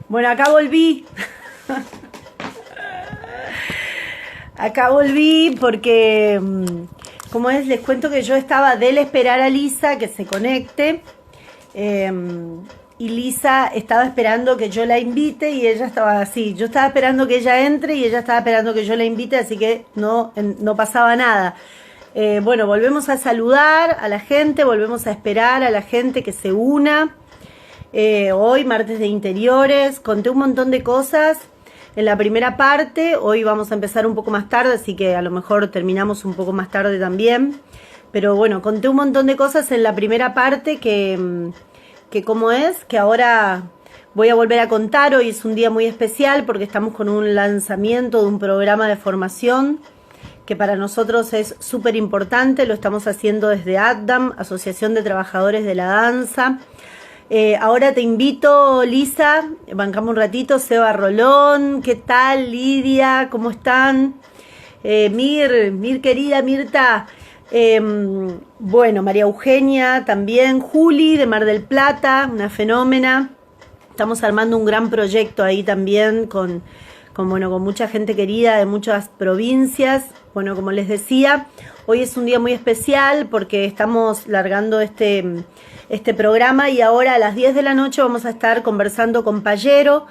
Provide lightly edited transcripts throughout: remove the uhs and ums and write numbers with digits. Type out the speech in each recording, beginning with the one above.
Bueno, acá volví. Acá volví porque, como es, les cuento que yo estaba del esperar a Lisa que se conecte. eh, y Lisa estaba esperando que yo la invite y ella estaba así. Yo estaba esperando que ella entre y ella estaba esperando que yo la invite, así que no pasaba nada. Bueno, volvemos a saludar a la gente, volvemos a esperar a la gente que se una. Hoy, martes de interiores, conté un montón de cosas en la primera parte. Hoy vamos a empezar un poco más tarde, así que a lo mejor terminamos un poco más tarde también. Pero bueno, conté un montón de cosas en la primera parte que como es, que ahora voy a volver a contar. Hoy es un día muy especial porque estamos con un lanzamiento de un programa de formación que para nosotros es súper importante. Lo estamos haciendo desde ADDAM, Asociación de Trabajadores de la Danza. Ahora te invito, Lisa, bancamos un ratito, Seba Rolón, ¿qué tal? Lidia, ¿cómo están? Mir querida, Mirta. Bueno, María Eugenia también, Juli de Mar del Plata, una fenómena. Estamos armando un gran proyecto ahí también con mucha gente querida de muchas provincias. Bueno, como les decía, hoy es un día muy especial porque estamos largando este programa y ahora a las 10 de la noche vamos a estar conversando con Payero,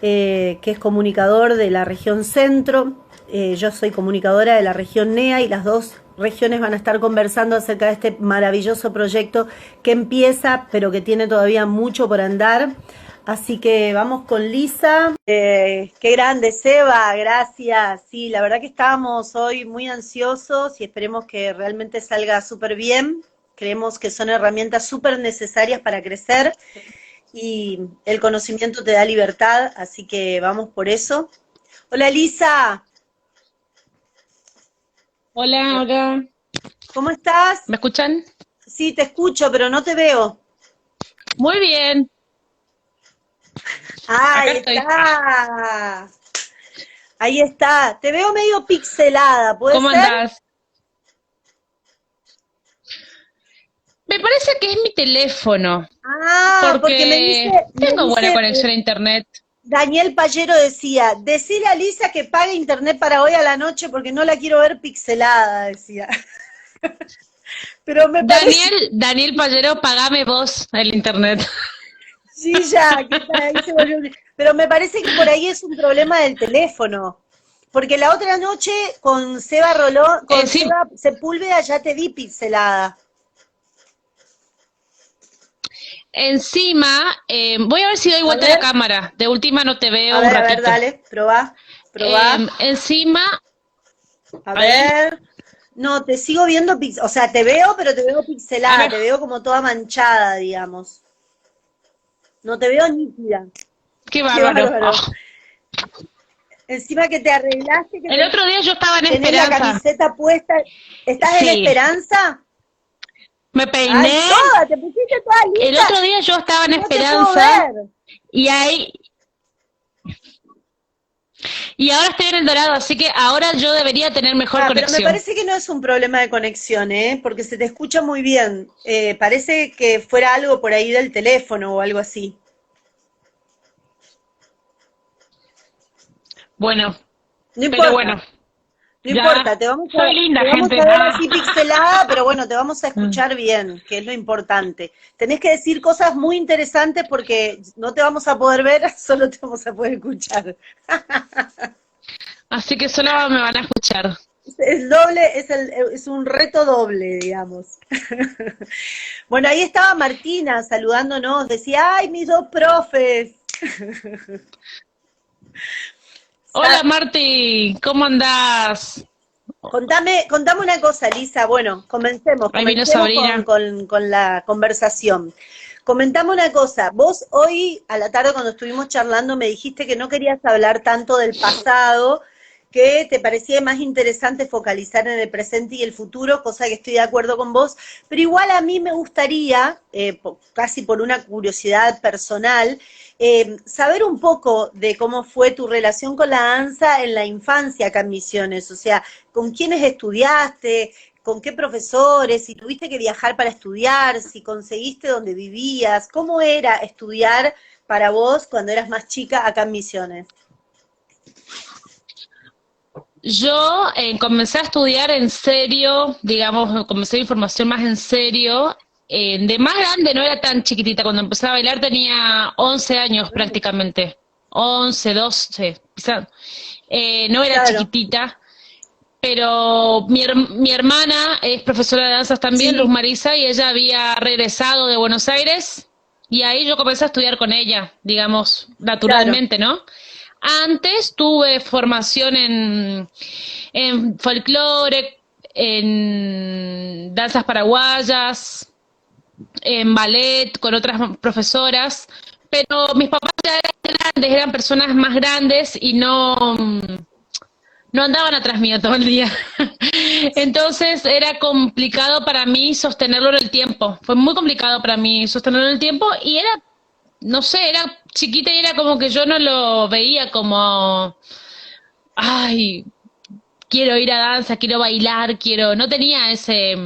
que es comunicador de la región centro. Yo soy comunicadora de la región NEA y las dos regiones van a estar conversando acerca de este maravilloso proyecto que empieza, pero que tiene todavía mucho por andar. Así que vamos con Lisa. Qué grande, Seba, gracias. Sí, la verdad que estábamos hoy muy ansiosos y esperemos que realmente salga súper bien. Creemos que son herramientas súper necesarias para crecer y el conocimiento te da libertad, así que vamos por eso. Hola, Lisa, Hola, hola. ¿cómo estás? ¿Me escuchan? Sí, te escucho, pero no te veo. Muy bien, acá Ahí estoy. está. Ahí está. Te veo medio pixelada, ¿puede ¿Cómo ser? andás? Me parece que es mi teléfono, Ah, porque porque me tengo buena dice conexión a internet. Daniel Payero decía, decile a Lisa que pague internet para hoy a la noche porque no la quiero ver pixelada, decía. Pero me parece, Daniel Pallero, pagame vos el internet. sí, ya, que está ahí se volvió. Pero me parece que por ahí es un problema del teléfono. Porque la otra noche con Seba Rolón, con Encima, Seba Sepúlveda ya te vi pixelada. voy a ver si doy A vuelta a la ver, cámara. De última no te veo un a ver, ratito. dale, probá, probá. Encima, A ahí, ver. No, te sigo viendo, o sea, te veo, pero te veo a pixelada, ver, te veo como toda manchada, digamos. No te veo nítida. qué Qué bárbaro. bárbaro. Oh. Encima que te arreglaste, que El otro día yo estaba en tenés la Esperanza. camiseta puesta. ¿Estás en Sí, Esperanza? me Ay, peiné. toda, te pusiste toda El lista otro día yo estaba en y no te puedo Esperanza ver. y ahí y ahora estoy en El Dorado, así que ahora yo debería tener mejor Ah, pero me conexión. parece que no es un problema de conexión, ¿eh? Porque se te escucha muy bien. Parece que fuera algo por ahí del teléfono o algo así. Bueno, No pero importa. bueno, No ya importa, soy linda, te vamos gente. a ver Ah. así pixelada, pero bueno, te vamos a escuchar bien, que es lo importante. Tenés que decir cosas muy interesantes porque no te vamos a poder ver, solo te vamos a poder escuchar. Así que solo me van a escuchar. Es doble, es un reto doble, digamos. Bueno, ahí estaba Martina saludándonos, decía, ay, mis dos profes. Hola Sa- Marti, ¿cómo andás? Contame una cosa, Lisa. Bueno, Ahí vino comencemos Sabrina. con la conversación. Comentame una cosa. Vos hoy a la tarde cuando estuvimos charlando me dijiste que no querías hablar tanto del pasado, que te parecía más interesante focalizar en el presente y el futuro, cosa que estoy de acuerdo con vos, pero igual a mí me gustaría, casi por una curiosidad personal, saber un poco de cómo fue tu relación con la danza en la infancia acá en Misiones, o sea, con quiénes estudiaste, con qué profesores, si tuviste que viajar para estudiar, si conseguiste donde vivías, cómo era estudiar para vos cuando eras más chica acá en Misiones? Yo comencé a estudiar en serio, digamos, comencé mi formación más en serio. De más grande no era tan chiquitita, cuando empecé a bailar tenía 11 años prácticamente, 11, 12, quizá. No era Claro, chiquitita, pero mi hermana es profesora de danzas también, Luz sí, Marisa, y ella había regresado de Buenos Aires y ahí yo comencé a estudiar con ella, digamos, claro. naturalmente, ¿no? Antes tuve formación en folclore, en danzas paraguayas, en ballet con otras profesoras, pero mis papás ya eran grandes, eran personas más grandes y no andaban atrás mío todo el día. Entonces era complicado para mí sostenerlo en el tiempo. Fue muy complicado para mí sostenerlo en el tiempo y era, no sé, era chiquita y era como que yo no lo veía como, ay, quiero ir a danza, quiero bailar, quiero, no tenía ese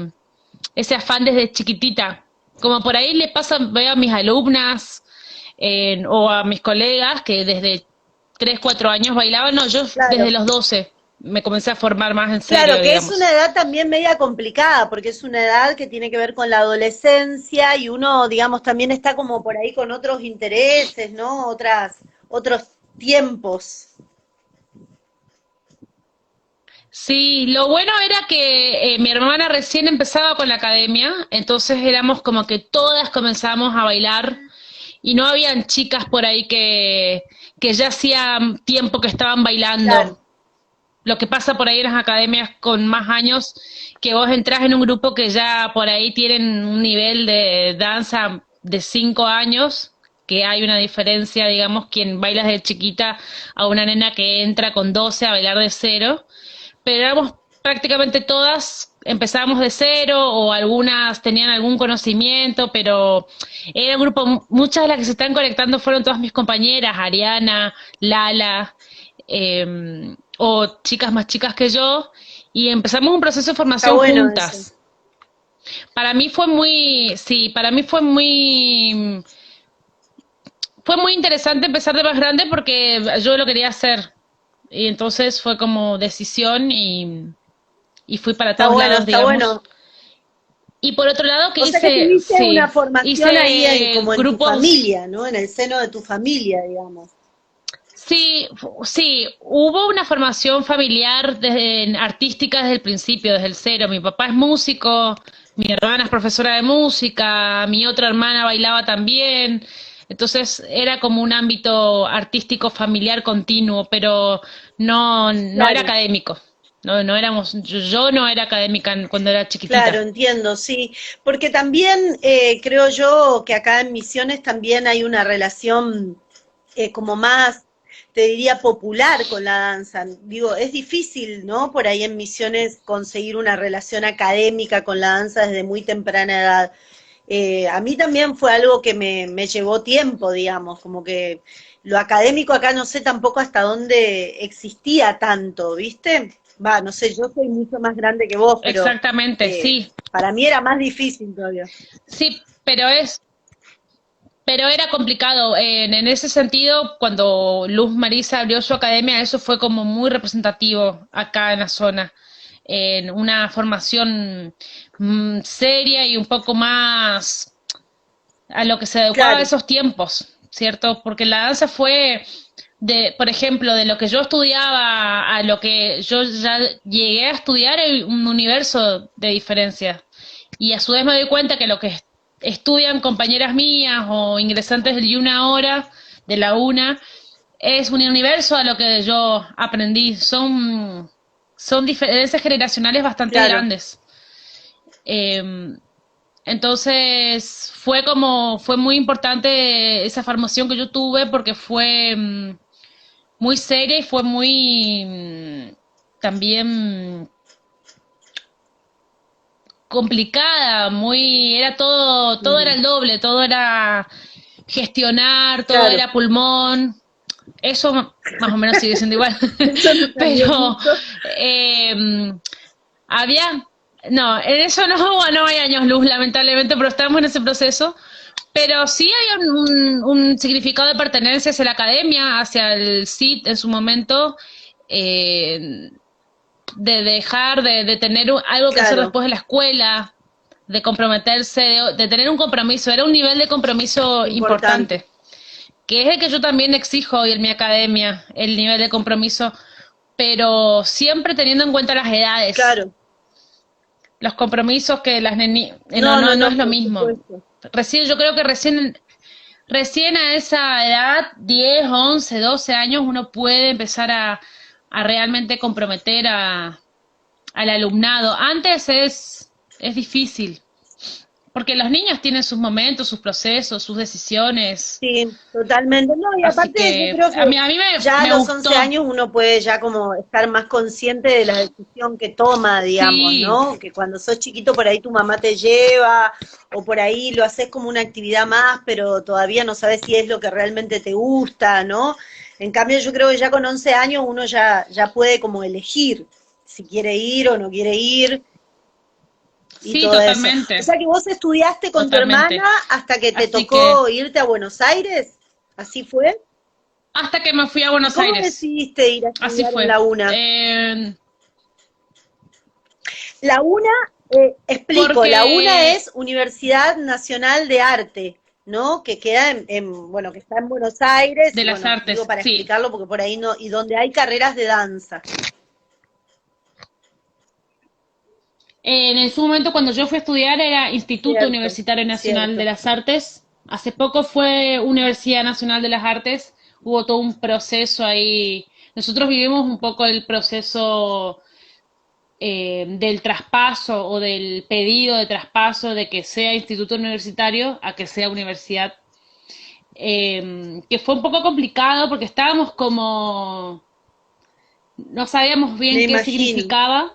afán desde chiquitita. Como por ahí le pasa, veo a mis alumnas o a mis colegas que desde 3 4 años bailaban, no, yo desde Claro. los 12 me comencé a formar más en serio, Claro, que es una digamos. edad también media complicada, porque es una edad que tiene que ver con la adolescencia y uno, digamos, también está como por ahí con otros intereses, ¿no? Otros tiempos. Sí, lo bueno era que mi hermana recién empezaba con la academia, entonces éramos como que todas comenzamos a bailar y no habían chicas por ahí que ya hacía tiempo que estaban Claro, bailando. Lo que pasa por ahí en las academias con más años, que vos entrás en un grupo que ya por ahí tienen un nivel de danza de 5 años, que hay una diferencia, digamos, quien baila desde chiquita a una nena que entra con 12 a bailar de cero, pero éramos prácticamente todas, empezábamos de cero o algunas tenían algún conocimiento, pero era un grupo, muchas de las que se están conectando fueron todas mis compañeras, Ariana, Lala, o chicas más chicas que yo, y empezamos un proceso de está formación bueno eso. juntas. Para mí fue muy, sí, para mí fue muy interesante empezar de más grande porque yo lo quería hacer. Y entonces fue como decisión y fui para Está todos bueno, lados, está digamos. bueno. Y por otro lado, que O sea que hice, tuviste una sí, formación ahí hice como en tu grupos. familia, ¿no? En el seno de tu familia, digamos. Sí, sí, hubo una formación familiar artística desde el principio, desde el cero. Mi papá es músico, mi hermana es profesora de música, mi otra hermana bailaba también. Entonces era como un ámbito artístico familiar continuo, pero no era Claro. académico. No, no éramos, yo no era académica cuando era Claro, chiquitita. entiendo, sí, porque también creo yo que acá en Misiones también hay una relación como más, te diría, popular con la danza. Digo, es difícil, ¿no? Por ahí en Misiones conseguir una relación académica con la danza desde muy temprana edad. A mí también fue algo que me llevó tiempo, digamos, como que lo académico acá no sé tampoco hasta dónde existía tanto, ¿viste? Va, no sé, yo soy mucho más grande que vos, pero Exactamente, sí, para mí era más difícil todavía. sí, pero era complicado. En ese sentido, cuando Luz Marisa abrió su academia, eso fue como muy representativo acá en la zona. En una formación seria y un poco más a lo que se adecuaba a Claro, esos tiempos, ¿cierto? Porque la danza fue de, por ejemplo, de lo que yo estudiaba a lo que yo ya llegué a estudiar, hay un universo de diferencia. Y a su vez me doy cuenta que lo que estudian compañeras mías o ingresantes del una hora, de la una, es un universo a lo que yo aprendí. Son diferencias generacionales bastante claro. grandes. Eh, entonces fue muy importante esa formación que yo tuve porque fue muy seria y fue muy también complicada, era todo era Ujú. el doble, todo era gestionar, todo Claro, era pulmón. Eso más o menos sigue siendo igual. eso no cambió Pero mucho. eh, había, no, en eso no hay años luz, lamentablemente, pero estamos en ese proceso. Pero sí hay un significado de pertenencia hacia la academia, hacia el CIT en su momento, eh, de dejar de tener algo que hacer Claro, después de la escuela, de comprometerse, de tener un compromiso. Era un nivel de compromiso importante. importante, que es el que yo también exijo hoy en mi academia, el nivel de compromiso, pero siempre teniendo en cuenta las edades, Claro. los compromisos que las no, No, no, no no, es lo por mismo. supuesto. Recién, yo creo que recién a esa edad, 10 11 12 años, uno puede empezar a realmente comprometer al alumnado. Antes es difícil, porque los niños tienen sus momentos, sus procesos, sus decisiones. Sí, totalmente. No, y Así aparte yo que creo que a mí ya a me los 11 gustó. años uno puede ya como estar más consciente de la decisión que toma, digamos, Sí, ¿no? Que cuando sos chiquito por ahí tu mamá te lleva o por ahí lo haces como una actividad más, pero todavía no sabes si es lo que realmente te gusta, ¿no? En cambio yo creo que ya con 11 años uno ya puede como elegir si quiere ir o no quiere ir y sí, todo eso. O totalmente, sea que vos estudiaste con tu hermana totalmente. hasta que te Así que tocó irte a Buenos Aires, ¿así fue? hasta que me fui a ¿Y Buenos cómo Aires. decidiste ir a Así estudiar en fue. la UNA? La UNA, explico, la UNA Porque es Universidad Nacional de Arte, ¿no? Que queda bueno, que está en Buenos Aires, de y las bueno, digo artes, para sí. explicarlo porque por ahí no, y donde hay carreras de danza, En su momento, cuando yo fui a estudiar, era Instituto cierto, Universitario Nacional de cierto. las Artes. Hace poco fue Universidad Nacional de las Artes. Hubo todo un proceso ahí. Nosotros vivimos un poco el proceso del traspaso o del pedido de traspaso de que sea instituto universitario a que sea universidad, que fue un poco complicado porque estábamos como, no sabíamos Me bien qué imagino, significaba,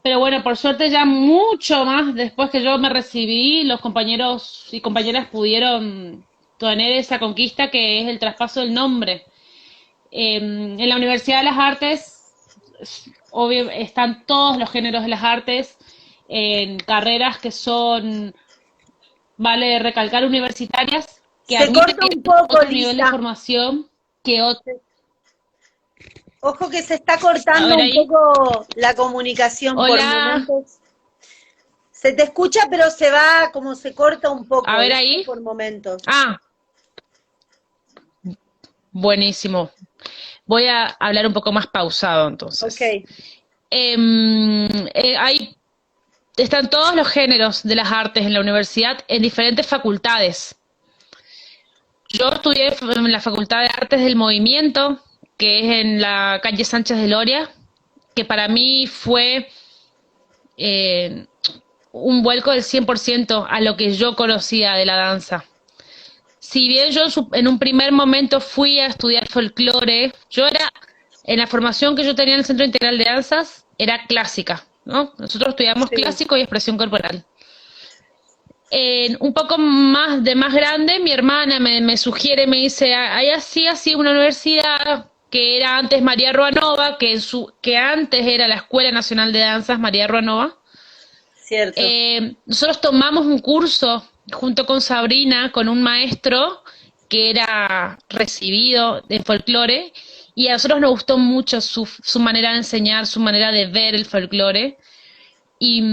pero bueno, por suerte ya mucho más después que yo me recibí, los compañeros y compañeras pudieron tener esa conquista que es el traspaso del nombre. En la Universidad de las Artes, obvio, están todos los géneros de las artes en carreras que son, vale recalcar, universitarias, que se admiten corta un poco, otro nivel de Lisa. formación que otro. Ojo que se está A cortando ver un ahí. poco la comunicación por Hola. momentos. Se te escucha, pero se va, como se corta un A poco, ver ¿viste? ahí. Por momentos. Ah, buenísimo. Voy a hablar un poco más pausado Ok, entonces. Hay, están todos los géneros de las artes en la universidad en diferentes facultades. Yo estudié en la Facultad de Artes del Movimiento, que es en la calle Sánchez de Loria, que para mí fue eh, un vuelco del 100% a lo que yo conocía de la danza. Si bien yo en un primer momento fui a estudiar folclore, yo era, en la formación que yo tenía en el Centro Integral de Danzas, era clásica, ¿no? Nosotros estudiamos sí. clásico y expresión corporal. Un poco más de más grande, mi hermana me sugiere, me dice, hay así una universidad que era antes María Ruanova, que antes era la Escuela Nacional de Danzas María Ruanova. Cierto. Nosotros tomamos un curso junto con Sabrina, con un maestro que era recibido en folclore, y a nosotros nos gustó mucho su manera de enseñar, su manera de ver el folclore. Y,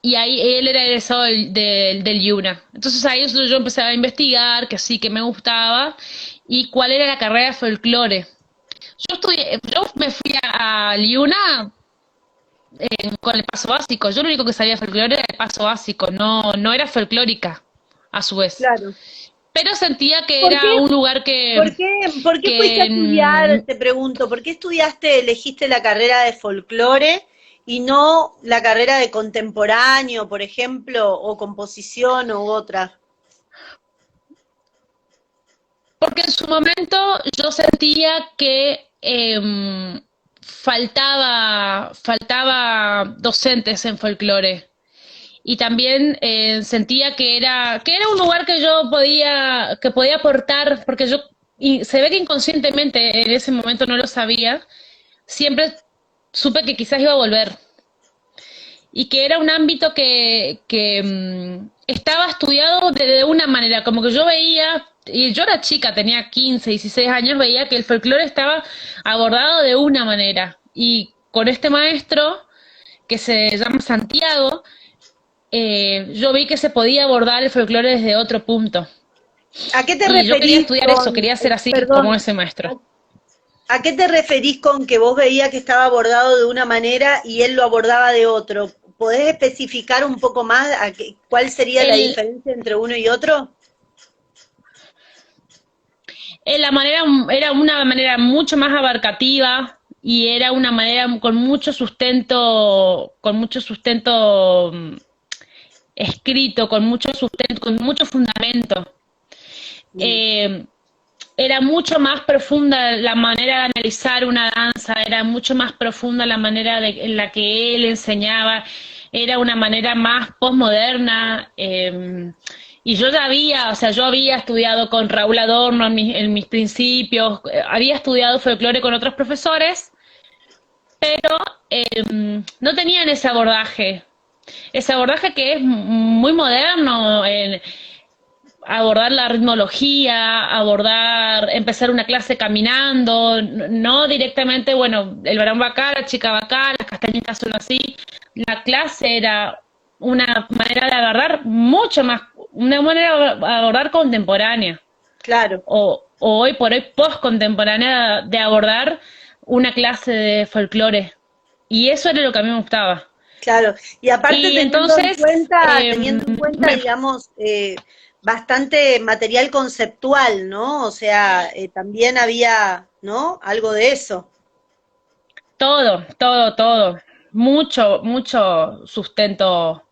y ahí él era egresado del IUNA. Entonces ahí yo empecé a investigar, que sí, que me gustaba, y cuál era la carrera de folclore. Yo me fui al IUNA con el paso básico. Yo lo único que sabía de folclore era el paso básico, no era folclórica, a su vez. Claro. Pero sentía que ¿Por qué, era un lugar por qué fuiste a que estudiar, te pregunto, por qué estudiaste, elegiste la carrera de folclore y no la carrera de contemporáneo, por ejemplo, o composición u otra? porque en su momento yo sentía que faltaba docentes en folclore. Y también sentía que era un lugar que podía aportar, porque yo, y se ve que inconscientemente en ese momento no lo sabía, siempre supe que quizás iba a volver y que era un ámbito que estaba estudiado de una manera, como que yo veía, y yo era chica, tenía 15, 16 años, veía que el folclore estaba abordado de una manera. Y con este maestro, que se llama Santiago, yo vi que se podía abordar el folclore desde otro punto. ¿A qué te Y yo quería referís estudiar eso, con, quería ser así como perdón, ese maestro. a qué te referís con que vos veías que estaba abordado de una manera y él lo abordaba de otro? ¿Podés especificar un poco más cuál sería la El, diferencia entre uno y otro? la manera era una manera mucho más abarcativa y era una manera con mucho sustento escrito, con mucho sustento, con mucho fundamento. Mm, Eh, Era mucho más profunda la manera de analizar una danza, era mucho más profunda la manera en la que él enseñaba, era una manera más postmoderna. Y yo ya había, o sea, yo había estudiado con Raúl Adorno en mis principios, había estudiado folclore con otros profesores, pero no tenían ese abordaje que es muy moderno, abordar la ritmología, empezar una clase caminando, no directamente, bueno, el varón va acá, la chica va acá, las castañitas son así. La clase era una manera de abordar mucho más, una manera de abordar contemporánea, claro, o hoy por hoy post-contemporánea de abordar una clase de folclore. Y eso era lo que a mí me gustaba. claro. Y aparte Y entonces, teniendo en cuenta, digamos, bastante material conceptual, ¿no? O sea, también había, ¿no? Algo de eso. todo. Mucho sustento,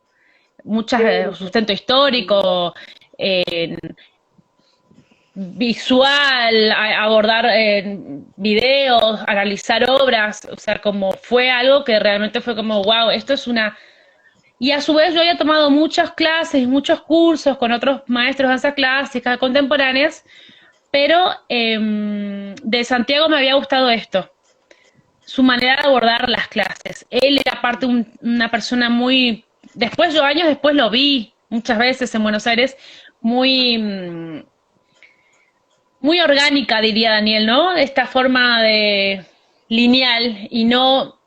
Teórico. sustento histórico, eh, visual, abordar videos, analizar obras, o sea, como fue algo que realmente fue como, wow, esto es una... Y a su vez yo había tomado muchas clases y muchos cursos con otros maestros de danza clásica, contemporáneas, pero de Santiago me había gustado esto, su manera de abordar las clases. Él era aparte una persona muy... Después, yo años después lo vi muchas veces en Buenos Aires, muy, muy orgánica, diría Daniel, ¿no? De esta forma de lineal y no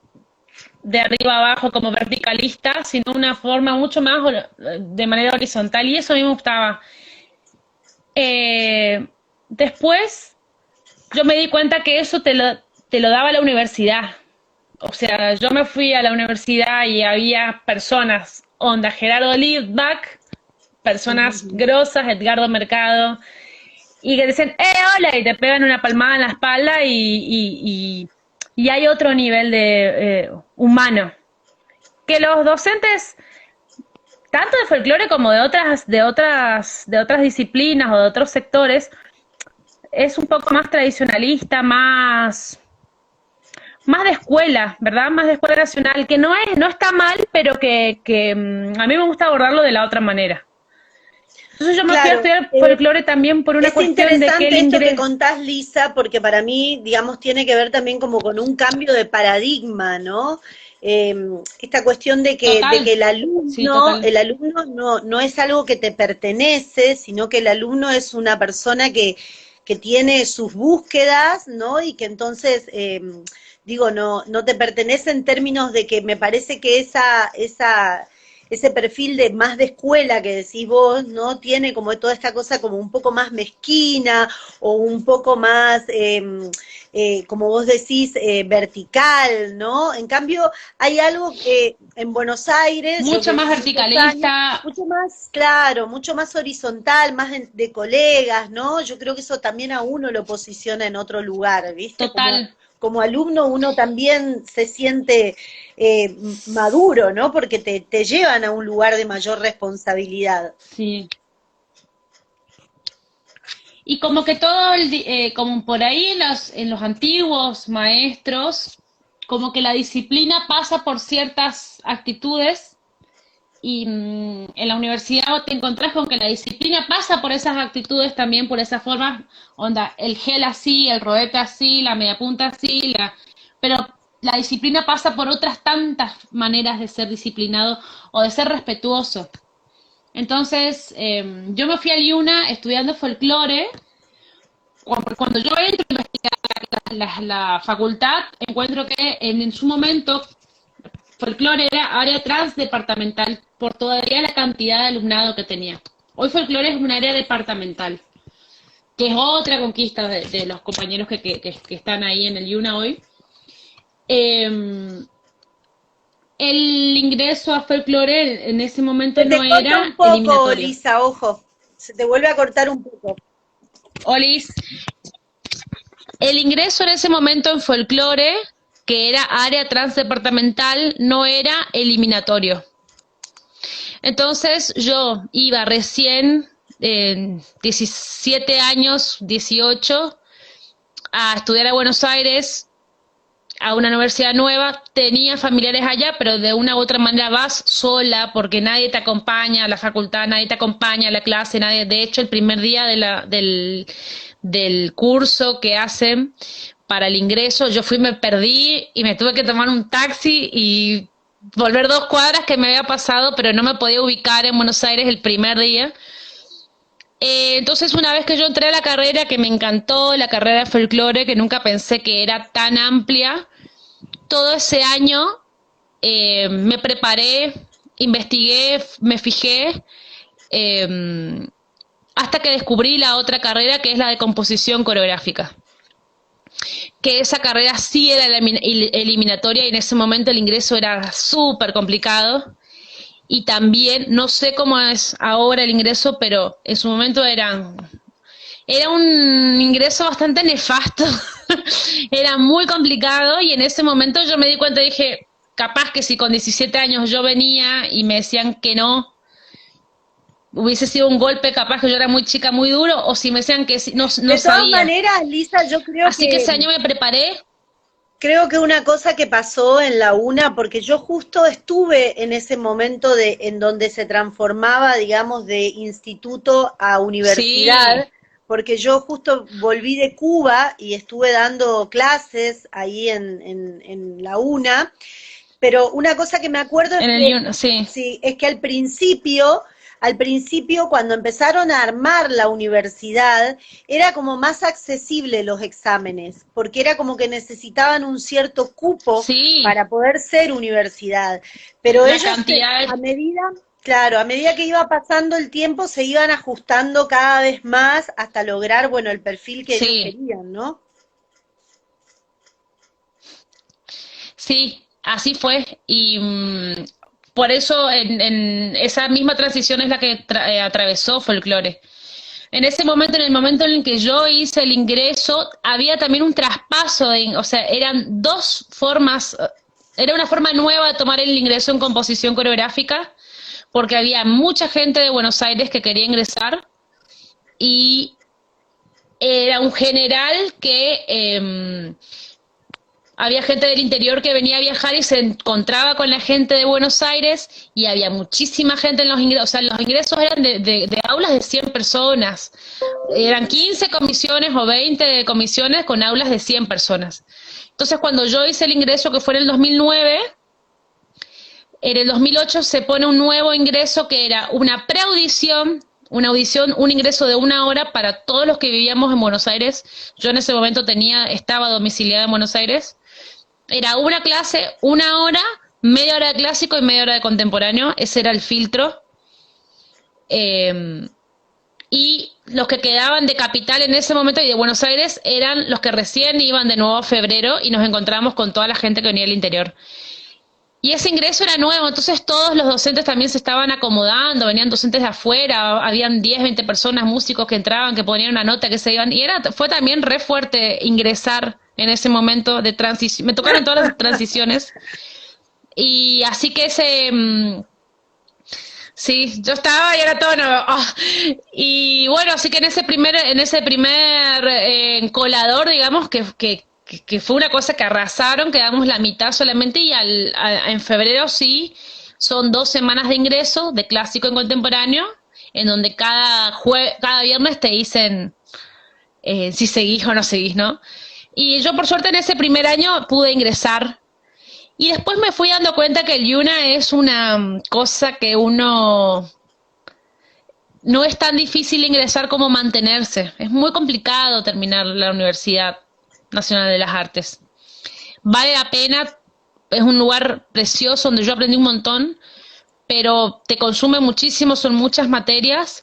de arriba abajo como verticalista, sino una forma mucho más de manera horizontal y eso a mí me gustaba. Después yo me di cuenta que eso te lo daba la universidad. O sea, yo me fui a la universidad y había personas, onda Gerardo Liedbach, personas Ujú. grosas, Edgardo Mercado, y que dicen, hola, y te pegan una palmada en la espalda y hay otro nivel de humano. Que los docentes, tanto de folclore como de otras disciplinas o de otros sectores, es un poco más tradicionalista, más de escuela, ¿verdad? Más de escuela nacional, que no está mal, pero que a mí me gusta abordarlo de la otra manera. Entonces yo me fui a Claro, estudiar folclore también por una es cuestión de que el interesante esto que ingreso... contás, Lisa, porque para mí, digamos, tiene que ver también como con un cambio de paradigma, ¿no? Eh, Esta cuestión de que Total, sí, total. el alumno no es algo que te pertenece, sino que el alumno es una persona que tiene sus búsquedas, ¿no? Y que entonces, digo, no te pertenece en términos de que me parece que ese perfil de más de escuela que decís vos, ¿no? Tiene como toda esta cosa como un poco más mezquina o un poco más, como vos decís, vertical, ¿no? En cambio, hay algo que en Buenos Aires, yo Mucho que más viví muchos años, verticalista, mucho más claro, mucho más horizontal, más de colegas, ¿no? Yo creo que eso también a uno lo posiciona en otro lugar, ¿viste? total, Como alumno uno también se siente maduro, ¿no? Porque te llevan a un lugar de mayor responsabilidad. sí. Y como que todo, como por ahí en los antiguos maestros, como que la disciplina pasa por ciertas actitudes y en la universidad te encontrás con que la disciplina pasa por esas actitudes también, por esas formas, onda, el gel así, el rodete así, la media punta así, pero la disciplina pasa por otras tantas maneras de ser disciplinado o de ser respetuoso. Entonces, yo me fui al IUNA estudiando folclore. Cuando yo entro a investigar la facultad, encuentro que en su momento folclore era área transdepartamental por todavía la cantidad de alumnado que tenía. Hoy folclore es un área departamental, que es otra conquista de los compañeros que están ahí en el IUNA hoy. Eh, el ingreso a folclore en ese momento Se te no corta era un poco, eliminatorio. Lisa, ojo. Se te vuelve a cortar un poco. Olis, el ingreso en ese momento en folclore, que era área transdepartamental, no era eliminatorio. Entonces yo iba recién, 17 años, 18, a estudiar a Buenos Aires, a una universidad nueva, tenía familiares allá, pero de una u otra manera vas sola porque nadie te acompaña a la facultad, nadie te acompaña a la clase, nadie. De hecho, el primer día del curso que hacen para el ingreso, yo fui, me perdí y me tuve que tomar un taxi y volver 2 cuadras que me había pasado, pero no me podía ubicar en Buenos Aires el primer día. Entonces, una vez que yo entré a la carrera, que me encantó, la carrera de folclore, que nunca pensé que era tan amplia, todo ese año me preparé, investigué, me fijé, eh, hasta que descubrí la otra carrera, que es la de composición coreográfica. Que esa carrera sí era eliminatoria y en ese momento el ingreso era súper complicado. Y también, no sé cómo es ahora el ingreso, pero en su momento era un ingreso bastante nefasto, era muy complicado y en ese momento yo me di cuenta y dije, capaz que si con 17 años yo venía y me decían que no, hubiese sido un golpe, capaz que yo era muy chica, muy duro, o si me decían que sí, no, no De todas sabía. maneras, Lisa, yo Así que ese año me preparé. creo que una cosa que pasó en la UNA, porque yo justo estuve en ese momento en donde se transformaba, digamos, de instituto a universidad, Sí, porque yo justo volví de Cuba y estuve dando clases ahí en la UNA, pero una cosa que me acuerdo es en el que, sí, sí, es que al principio, cuando empezaron a armar la universidad, era como más accesible los exámenes, porque era como que necesitaban un cierto cupo sí, para poder ser universidad. Pero la ellos, cantidad, a medida, claro, a medida que iba pasando el tiempo, se iban ajustando cada vez más hasta lograr, bueno, el perfil que ellos sí. querían, ¿no? Sí, así fue. Y por eso en esa misma transición es la que atravesó folclore. En ese momento, en el momento en el que yo hice el ingreso, había también un traspaso, o sea, eran dos formas, era una forma nueva de tomar el ingreso en composición coreográfica, porque había mucha gente de Buenos Aires que quería ingresar y era un general que había gente del interior que venía a viajar y se encontraba con la gente de Buenos Aires y había muchísima gente en los ingresos, o sea, los ingresos eran de aulas de 100 personas, eran 15 comisiones o 20 comisiones con aulas de 100 personas. Entonces, cuando yo hice el ingreso, que fue en el 2009, en el 2008 se pone un nuevo ingreso que era una preaudición, una audición, un ingreso de 1 hora para todos los que vivíamos en Buenos Aires. Yo en ese momento estaba domiciliada en Buenos Aires. Era una clase, 1 hora, media hora de clásico y media hora de contemporáneo. Ese era el filtro. Eh, y los que quedaban de capital en ese momento y de Buenos Aires eran los que recién iban de nuevo a febrero y nos encontramos con toda la gente que venía del interior. Y ese ingreso era nuevo, entonces todos los docentes también se estaban acomodando, venían docentes de afuera, habían 10, 20 personas, músicos que entraban, que ponían una nota, que se iban, y fue también re fuerte ingresar en ese momento de transición, me tocaron todas las transiciones, y así que sí, yo estaba y era todo nuevo. Oh. Y bueno, así que en ese primer colador, digamos, que fue una cosa que arrasaron, quedamos la mitad solamente y en febrero sí, son 2 semanas de ingreso de clásico en contemporáneo, en donde cada viernes te dicen si seguís o no seguís, ¿no? Y yo por suerte en ese primer año pude ingresar y después me fui dando cuenta que el Yuna es una cosa que uno no es tan difícil ingresar como mantenerse. Es muy complicado terminar la Universidad Nacional de las Artes. Vale la pena, es un lugar precioso donde yo aprendí un montón, pero te consume muchísimo, son muchas materias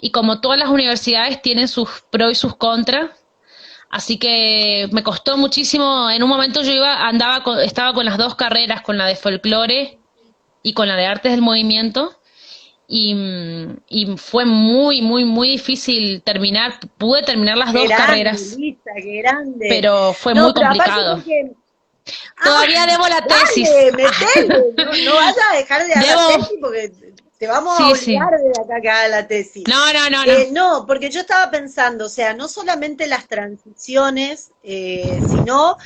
y como todas las universidades tienen sus pros y sus contras. Así que me costó muchísimo. En un momento yo estaba con las dos carreras, con la de folclore y con la de artes del movimiento, y, y fue muy difícil terminar. Pude terminar las Qué dos grande, carreras, Lisa, qué grande. pero fue muy No, pero aparte complicado. porque, Todavía debo la tesis. dale, metele, no, no vayas a dejar de dar la Debo, tesis porque te vamos a sí, sí. obligar de acá que haga la tesis. No. No, porque yo estaba pensando, o sea, no solamente las transiciones, sino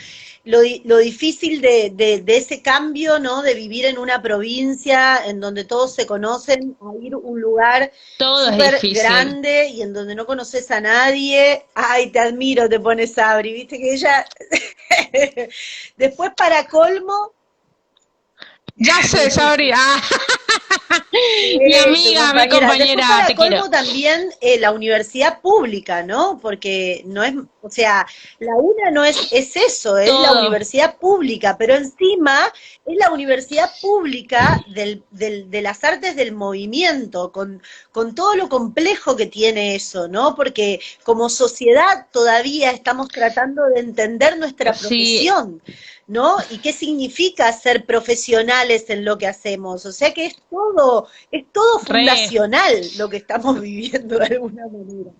lo difícil de ese cambio, ¿no? De vivir en una provincia en donde todos se conocen, a ir a un lugar Todo es súper difícil. grande y en donde no conoces a nadie. Ay, te admiro, te pone Sabri, viste que ella... Después, para colmo, Ya sé, Sabri. Ah, tu mi compañera. Después, compañera, para te quiero. colmo, también la universidad pública, ¿no? Porque no es, o sea, la UNA no es eso, es la Todo. universidad pública, pero encima es la universidad pública de las artes del movimiento, con todo lo complejo que tiene eso, ¿no? Porque como sociedad todavía estamos tratando de entender nuestra Sí, profesión. ¿No? ¿Y qué significa ser profesionales en lo que hacemos? O sea que es todo re. fundacional lo que estamos viviendo de alguna manera.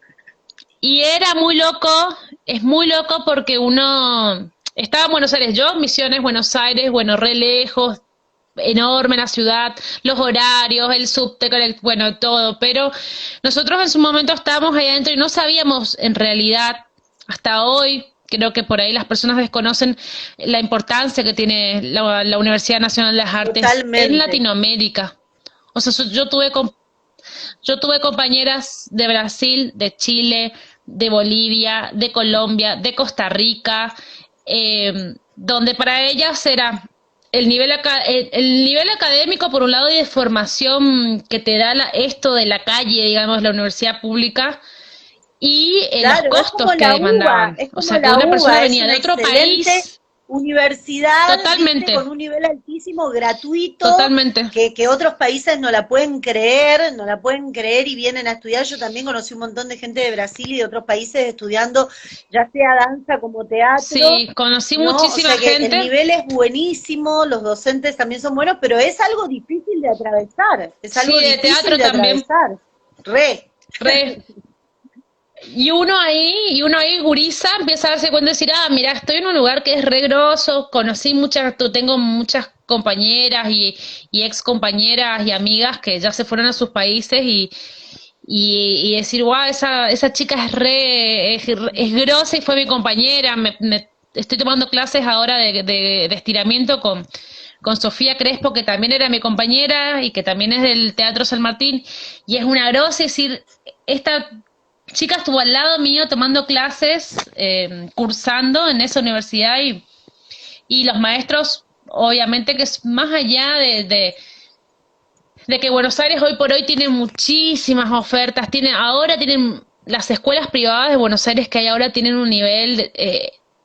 Y era muy loco, es muy loco porque uno estaba en Buenos Aires, yo, Misiones, Buenos Aires, bueno, re lejos, enorme la ciudad, los horarios, el subte, bueno, todo, pero nosotros en su momento estábamos ahí adentro y no sabíamos en realidad, hasta hoy, creo que por ahí las personas desconocen la importancia que tiene la Universidad Nacional de las Artes en Totalmente. Latinoamérica. O sea, yo tuve compañeras de Brasil, de Chile, de Bolivia, de Colombia, de Costa Rica, donde para ellas era el nivel académico, por un lado, y de formación que te da esto de la calle, digamos, la universidad pública, y los Claro, costos que demandaban. es O como sea, que la una persona UBA, es venía de una otro excelente país, universidad, viste, totalmente, con un nivel altísimo, gratuito, totalmente. que otros países no la pueden creer, no la pueden creer y vienen a estudiar. Yo también conocí un montón de gente de Brasil y de otros países estudiando, ya sea danza como teatro, Sí, conocí ¿no? O muchísima sea que el gente, nivel es buenísimo, los docentes también son buenos, pero es algo difícil de atravesar, es algo sí, de difícil teatro de también, atravesar. Re. re. Y uno ahí, gurisa, empieza a darse cuenta y decir, ah, mira, estoy en un lugar que es re grosso, conocí muchas, tengo muchas compañeras y ex compañeras y amigas que ya se fueron a sus países y decir, wow, esa chica es grosa y fue mi compañera, estoy tomando clases ahora de estiramiento con Sofía Crespo, que también era mi compañera y que también es del Teatro San Martín, y es una grosa, es decir, esta chica estuvo al lado mío tomando clases, cursando en esa universidad y los maestros, obviamente que es más allá de que Buenos Aires hoy por hoy tiene muchísimas ofertas, ahora tienen las escuelas privadas de Buenos Aires que hay ahora tienen un nivel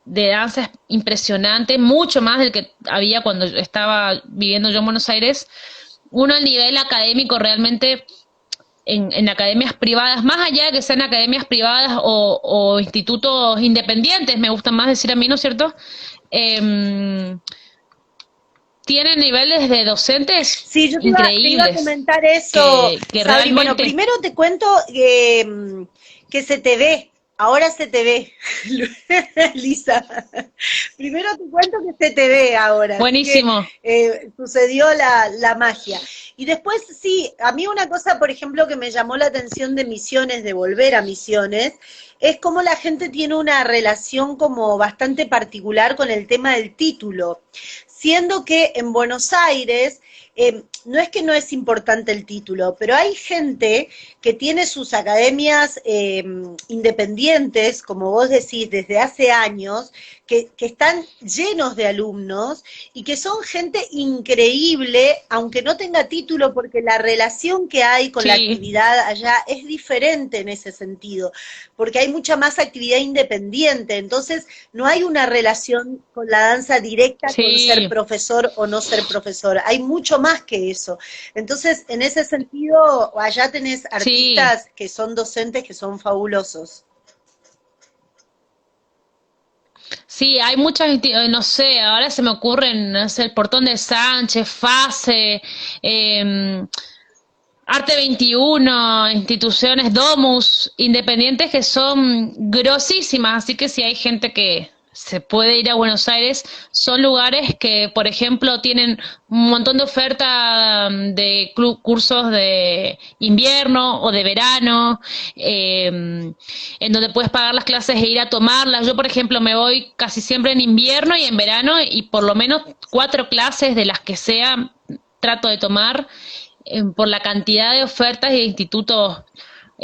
de danza impresionante, mucho más del que había cuando estaba viviendo yo en Buenos Aires. Uno, el nivel académico realmente en academias privadas, más allá de que sean academias privadas o institutos independientes, me gusta más decir a mí, ¿no es cierto? Eh, Tienen niveles de docentes Sí, te iba a increíbles, comentar eso, que Sabri. Bueno, realmente, primero te cuento que se te ve, ahora se te ve, Lisa. Primero te cuento que se te ve ahora, así que buenísimo. sucedió la magia. Y después, sí, a mí una cosa, por ejemplo, que me llamó la atención de Misiones, de volver a Misiones, es cómo la gente tiene una relación como bastante particular con el tema del título, siendo que en Buenos Aires no es que no es importante el título, pero hay gente que tiene sus academias independientes, como vos decís, desde hace años, que están llenos de alumnos y que son gente increíble, aunque no tenga título, porque la relación que hay con la Sí, actividad allá es diferente en ese sentido, porque hay mucha más actividad independiente, entonces no hay una relación con la danza directa con ser sí, profesor o no ser profesor, hay mucho más que eso. Entonces, en ese sentido, allá tenés sí. artistas que son docentes que son fabulosos. Sí, hay muchas, no sé, ahora se me ocurren, no sé, el Portón de Sánchez, FASE, eh, Arte 21, instituciones Domus, independientes que son grosísimas, así que si hay gente que se puede ir a Buenos Aires, son lugares que, por ejemplo, tienen un montón de oferta de cursos de invierno o de verano, en donde puedes pagar las clases e ir a tomarlas. Yo, por ejemplo, me voy casi siempre en invierno y en verano y por lo menos 4 clases de las que sea trato de tomar por la cantidad de ofertas y de institutos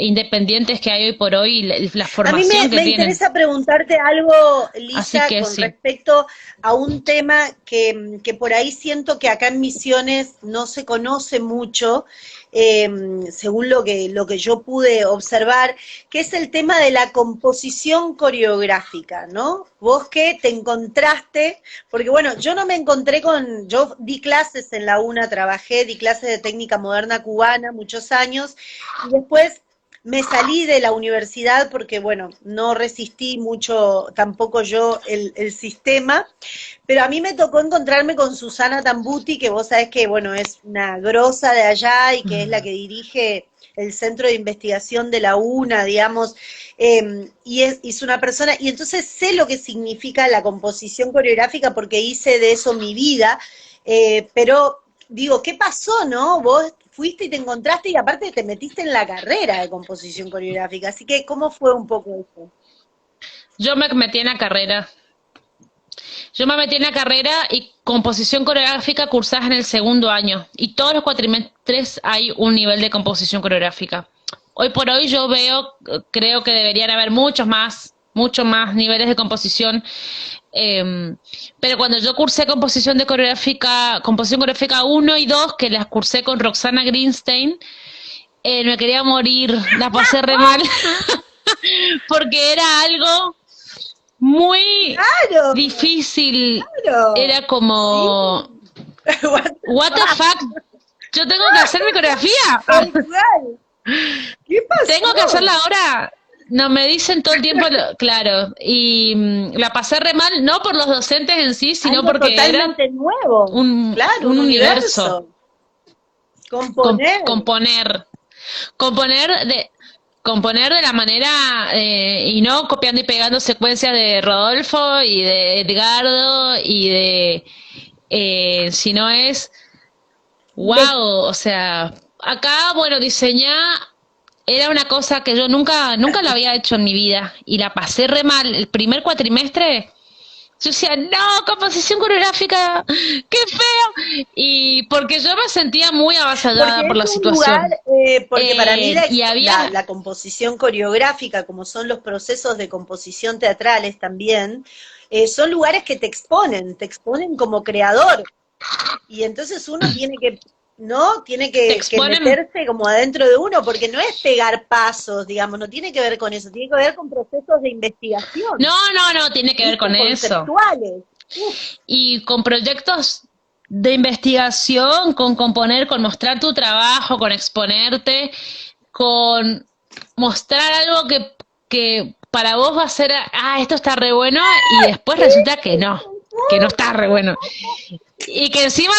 independientes que hay hoy por hoy y la A mí formación que me tienen. interesa preguntarte algo, Así Lisa, que con sí. respecto a un tema que por ahí siento que acá en Misiones no se conoce mucho, eh, según lo que yo pude observar, que es el tema de la composición coreográfica, ¿no? Vos que te encontraste, porque bueno, yo no me encontré con, yo di clases en la UNA, trabajé, di clases de técnica moderna cubana muchos años, y después me salí de la universidad porque, bueno, no resistí mucho tampoco yo el sistema, pero a mí me tocó encontrarme con Susana Tambuti, que vos sabés que, bueno, es una grosa de allá y que es la que dirige el centro de investigación de la UNA, digamos, es una persona, y entonces sé lo que significa la composición coreográfica porque hice de eso mi vida, pero digo, ¿qué pasó, no? Vos fuiste y te encontraste y aparte te metiste en la carrera de composición coreográfica, así que ¿cómo fue un poco eso? Yo me metí en la carrera. Yo me metí en la carrera y composición coreográfica cursás en el segundo año. Y todos los cuatrimestres hay un nivel de composición coreográfica. Hoy por hoy yo veo, creo que deberían haber muchos más niveles de composición. Eh, pero cuando yo cursé composición coreográfica 1 y 2, que las cursé con Roxana Greenstein, me quería morir, la pasé re mal, porque era algo muy Claro, difícil. claro, Era sí. como, What the what the fuck? fuck, yo tengo que hacer mi coreografía. Tal cual. ¿Qué Tengo que hacerla pasó? ahora. No, me dicen todo el tiempo, claro, y la pasé re mal, no por los docentes en sí, sino Algo porque era totalmente nuevo. Claro, un un universo. universo. Componer. Componer, componer de, componer de la manera, y no copiando y pegando secuencias de Rodolfo y de Edgardo y de, sino es, Inves- wow, o sea, acá, bueno, diseñar era una cosa que yo nunca lo había hecho en mi vida y la pasé re mal. El primer cuatrimestre yo decía, no, composición coreográfica, qué feo. Y porque yo me sentía muy Porque avasallada por es la un lugar, situación. porque para mí Y había, la composición coreográfica, como son los procesos de composición teatrales también, son lugares que te exponen como creador. Y entonces uno tiene que, ¿no? Tiene te que exponen, meterse como adentro de uno, porque no es pegar pasos, digamos, no tiene que ver con eso, tiene que ver con procesos de investigación, no, tiene que ver ¿viste? con eso. Conceptuales. Uf, Y con proyectos de investigación, con componer, con mostrar tu trabajo, con exponerte, con mostrar algo que para vos va a ser, ah, esto está re bueno, y después sí, resulta tal que no cual. está re bueno. Y que encima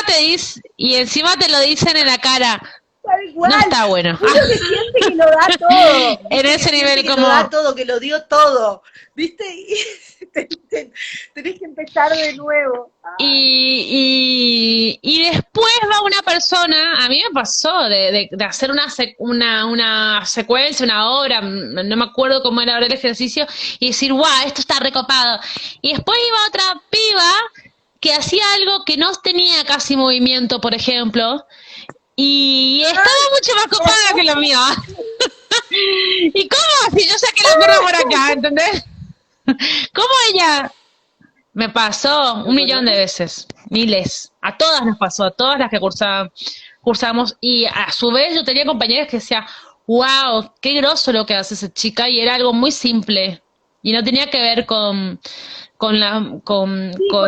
y encima te lo dicen en la cara, Tal no cual. está bueno. Uno que siente que lo da todo, En viste, que ese siente nivel que lo da como, todo, que lo dio todo, viste, y tenés que empezar de nuevo. Ay, y después va una persona, a mí me pasó de hacer una secuencia, una obra, no me acuerdo cómo era ahora el ejercicio, y decir, guau, esto está recopado. Y después iba otra piba que hacía algo que no tenía casi movimiento, por ejemplo, y estaba mucho más copada que lo mío. ¿Y cómo? Si yo saqué la curva por acá, ¿entendés? ¿Cómo ella? Me pasó un millón de veces, miles. A todas nos pasó, a todas las que cursamos. Y a su vez yo tenía compañeras que decían, wow, qué groso lo que hace esa chica. Y era algo muy simple. Y no tenía que ver Sí, con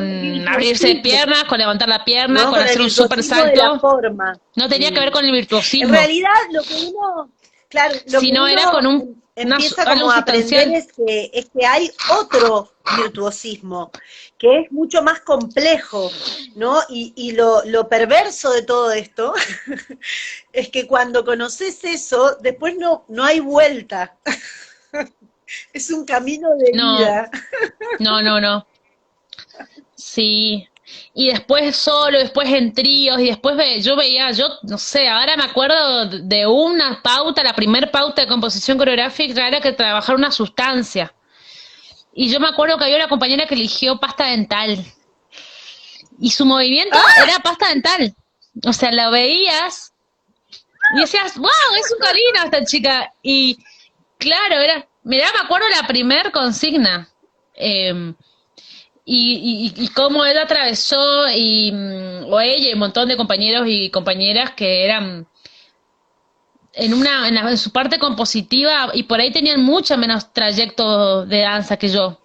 el con abrirse de virtuosismo, piernas, con levantar la pierna, ¿no? con Con el hacer un super virtuosismo de la salto. forma. No tenía que ver con el En virtuosismo, realidad, lo que uno, claro, lo que sino era con uno empieza algo como a aprender sustancial. es que hay otro virtuosismo, que es mucho más complejo, ¿no? Y lo perverso de todo esto es que cuando conoces eso, después no hay vuelta. Es un camino de No, vida. no. Sí. Y después solo, después en tríos, y después yo veía, yo no sé, ahora me acuerdo de una pauta, la primer pauta de composición coreográfica era que trabajar una sustancia. Y yo me acuerdo que había una compañera que eligió pasta dental. Y su movimiento era pasta dental. O sea, la veías y decías, wow, es un carino esta chica. Y claro, mirá, me acuerdo la primer consigna. Eh, y cómo él atravesó, o ella y un montón de compañeros y compañeras que eran en su parte compositiva y por ahí tenían mucho menos trayecto de danza que yo.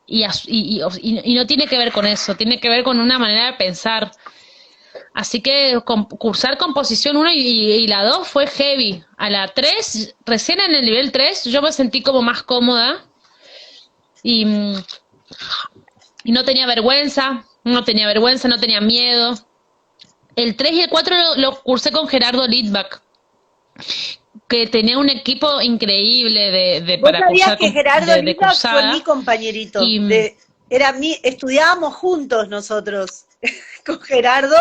Y no tiene que ver con eso, tiene que ver con una manera de pensar. Así que cursar composición uno y la 2 fue heavy. A la 3 recién en el nivel 3 yo me sentí como más cómoda y, y no tenía vergüenza, no tenía miedo. El 3 y el 4 lo cursé con Gerardo Lidbach, que tenía un equipo increíble Vos sabías que Gerardo de Livas fue mi cursada. compañerito. Y Estudiábamos juntos nosotros con Gerardo.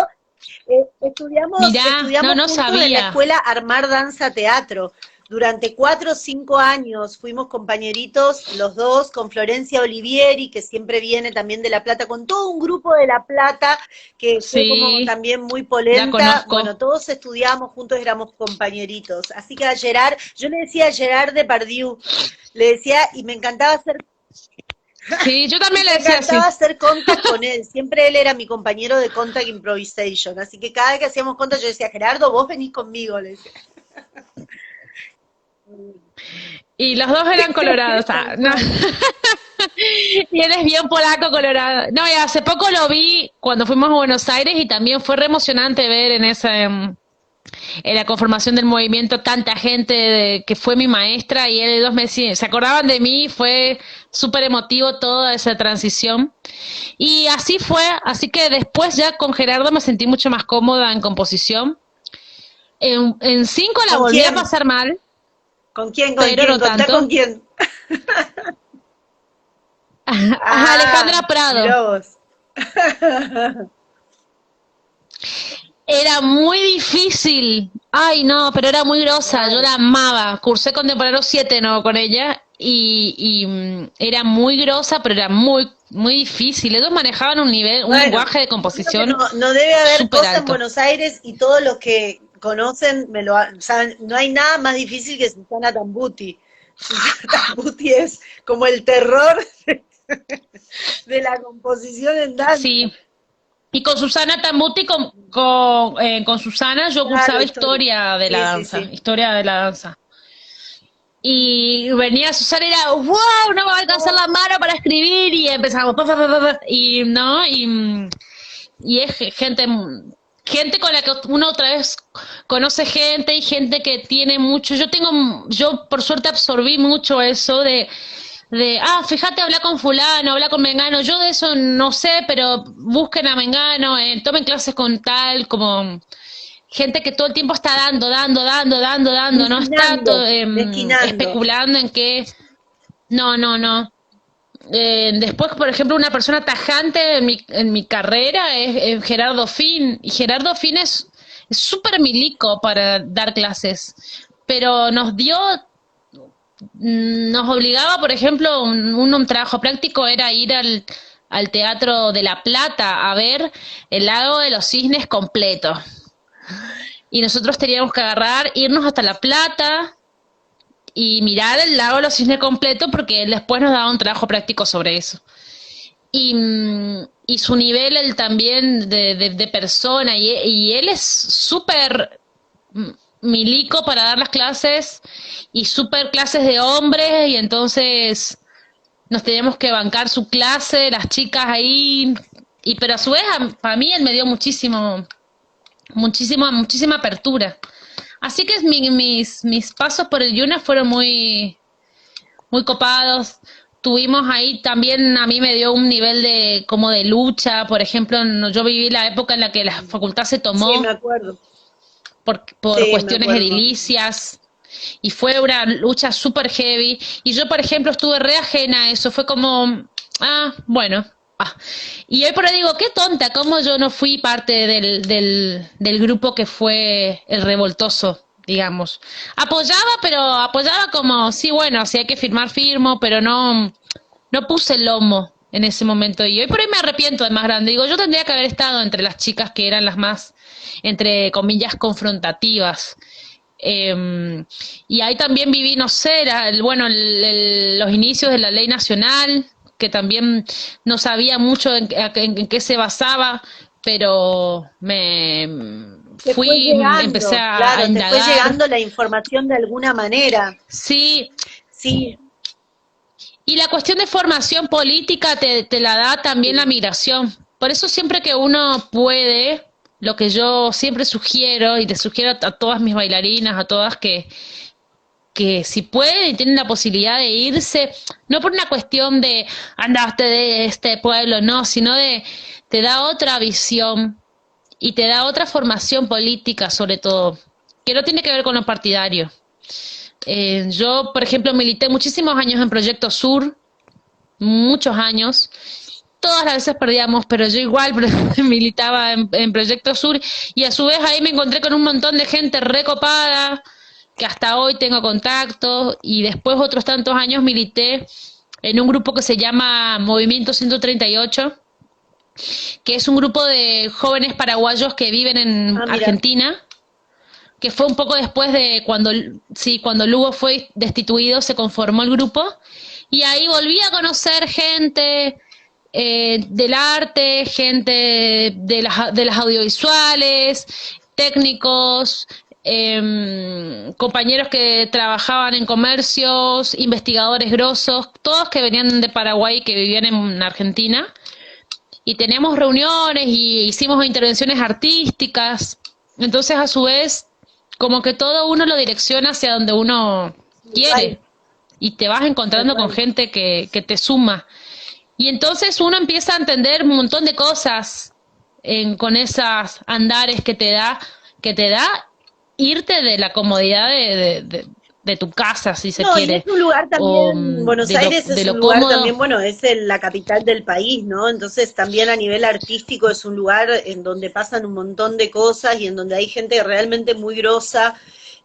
mirá, Estudiamos no juntos en la sabía. escuela Armar Danza Teatro. Durante 4 o 5 años fuimos compañeritos, los dos, con Florencia Olivieri, que siempre viene también de La Plata, con todo un grupo de La Plata, que fue como Sí, también muy la polenta. conozco. Bueno, todos estudiábamos juntos, éramos compañeritos. Así que a Gerard, yo le decía a Gerard Depardieu, le decía, y me encantaba hacer Sí, yo y también le me decía encantaba así. hacer contact con él. Siempre él era mi compañero de contact improvisation. Así que cada vez que hacíamos contact yo decía, Gerardo, vos venís conmigo, le decía. Y los dos eran colorados. Tal No. cual. Y él es bien polaco colorado. No, y hace poco lo vi cuando fuimos a Buenos Aires y también fue re emocionante ver en la conformación del movimiento tanta gente que fue mi maestra y él dos me decían, se acordaban de mí, fue súper emotivo toda esa transición. Y así fue, así que después ya con Gerardo me sentí mucho más cómoda en composición. En cinco la ¿Con volví a quién? pasar mal, ¿Con quién? ¿Con pero quién? no Contá con tanto. quién. Alejandra Ah, Prado. mirá vos. Era muy difícil. Ay, no, pero era muy grosa. Yo Claro. la amaba. Cursé contemporáneo 7 no con ella era muy grosa, pero era muy difícil. Ellos manejaban un Bueno, lenguaje de yo creo que composición no debe haber súper cosa en alto. Buenos Aires y todos los que conocen saben, no hay nada más difícil que Susana Tambuti. Susana Tambuti es como el terror de la composición en danza. Sí. Y con Susana Tambuti, con Susana yo Claro, cursaba historia. Sí, sí, sí. historia de la danza. Y venía Susana y era, wow, no me va a alcanzar la mano para escribir y empezamos, pa, pa, pa, pa, y no, y es gente con la que uno otra vez conoce gente y gente que tiene mucho, yo por suerte absorbí mucho eso fíjate, habla con fulano, habla con Mengano, yo de eso no sé, pero busquen a Mengano, tomen clases con tal, como gente que todo el tiempo está dando, no está Desquinando, desquinando. especulando en qué, no. Después, por ejemplo, una persona tajante en mi carrera es Gerardo Fin, y Gerardo Fin es súper milico para dar clases, pero nos obligaba, por ejemplo, un trabajo práctico era ir al Teatro de La Plata a ver el Lago de los Cisnes completo. Y nosotros teníamos que agarrar, irnos hasta La Plata y mirar el Lago de los Cisnes completo porque él después nos daba un trabajo práctico sobre eso. Y su nivel él también de persona, y él es súper milico para dar las clases y súper clases de hombres, y entonces nos teníamos que bancar su clase, las chicas ahí, y pero a su vez para mí él me dio muchísima apertura. Así que mis pasos por el Yuna fueron muy copados. Tuvimos ahí también, a mí me dio un nivel de como de lucha, por ejemplo, yo viví la época en la que la facultad se Sí, me tomó acuerdo. por Sí, me cuestiones acuerdo. edilicias, y fue una lucha súper heavy, y yo, por ejemplo, estuve re ajena a eso, fue como, bueno. Y hoy por ahí digo, qué tonta, cómo yo no fui parte del grupo que fue el revoltoso, digamos. Apoyaba, pero apoyaba como, sí, bueno, si hay que firmar, firmo, pero no puse el lomo en ese momento. Y hoy por ahí me arrepiento de más grande. Digo, yo tendría que haber estado entre las chicas que eran las más, entre comillas, confrontativas. Y ahí también viví, no sé, bueno, los inicios de la ley nacional, que también no sabía mucho en qué se basaba, pero Te fue empecé llegando, a claro, te fue indagar. llegando la información de alguna manera. Sí, Sí, y la cuestión de formación política te la da también la sí. migración. Por eso siempre que uno puede, lo que yo siempre sugiero, y te sugiero a todas mis bailarinas, a todas que si pueden y tienen la posibilidad de irse, no por una cuestión de andaste de este pueblo, no, sino te da otra visión y te da otra formación política sobre todo, que no tiene que ver con lo partidario. Yo, por ejemplo, milité muchísimos años en Proyecto Sur, muchos años. Todas las veces perdíamos, pero yo igual militaba en Proyecto Sur, y a su vez ahí me encontré con un montón de gente recopada que hasta hoy tengo contacto, y después otros tantos años milité en un grupo que se llama Movimiento 138, que es un grupo de jóvenes paraguayos que viven en Ah, mira. Argentina, que fue un poco después de cuando, sí, cuando Lugo fue destituido, se conformó el grupo, y ahí volví a conocer gente del arte, gente de las audiovisuales, técnicos, compañeros que trabajaban en comercios, investigadores grosos, todos que venían de Paraguay, que vivían en Argentina, y teníamos reuniones y hicimos intervenciones artísticas. Entonces, a su vez, como que todo uno lo direcciona hacia donde uno Igual, quiere, y te vas tal encontrando con cual. gente que te suma. Y entonces uno empieza a entender un montón de cosas con esas andares que te da irte de la comodidad de tu casa, si se No, y es quiere, un lugar o también, Buenos Aires de es un lo lugar cómodo. también, bueno, es la capital del país, ¿no? Entonces también a nivel artístico es un lugar en donde pasan un montón de cosas y en donde hay gente realmente muy grosa,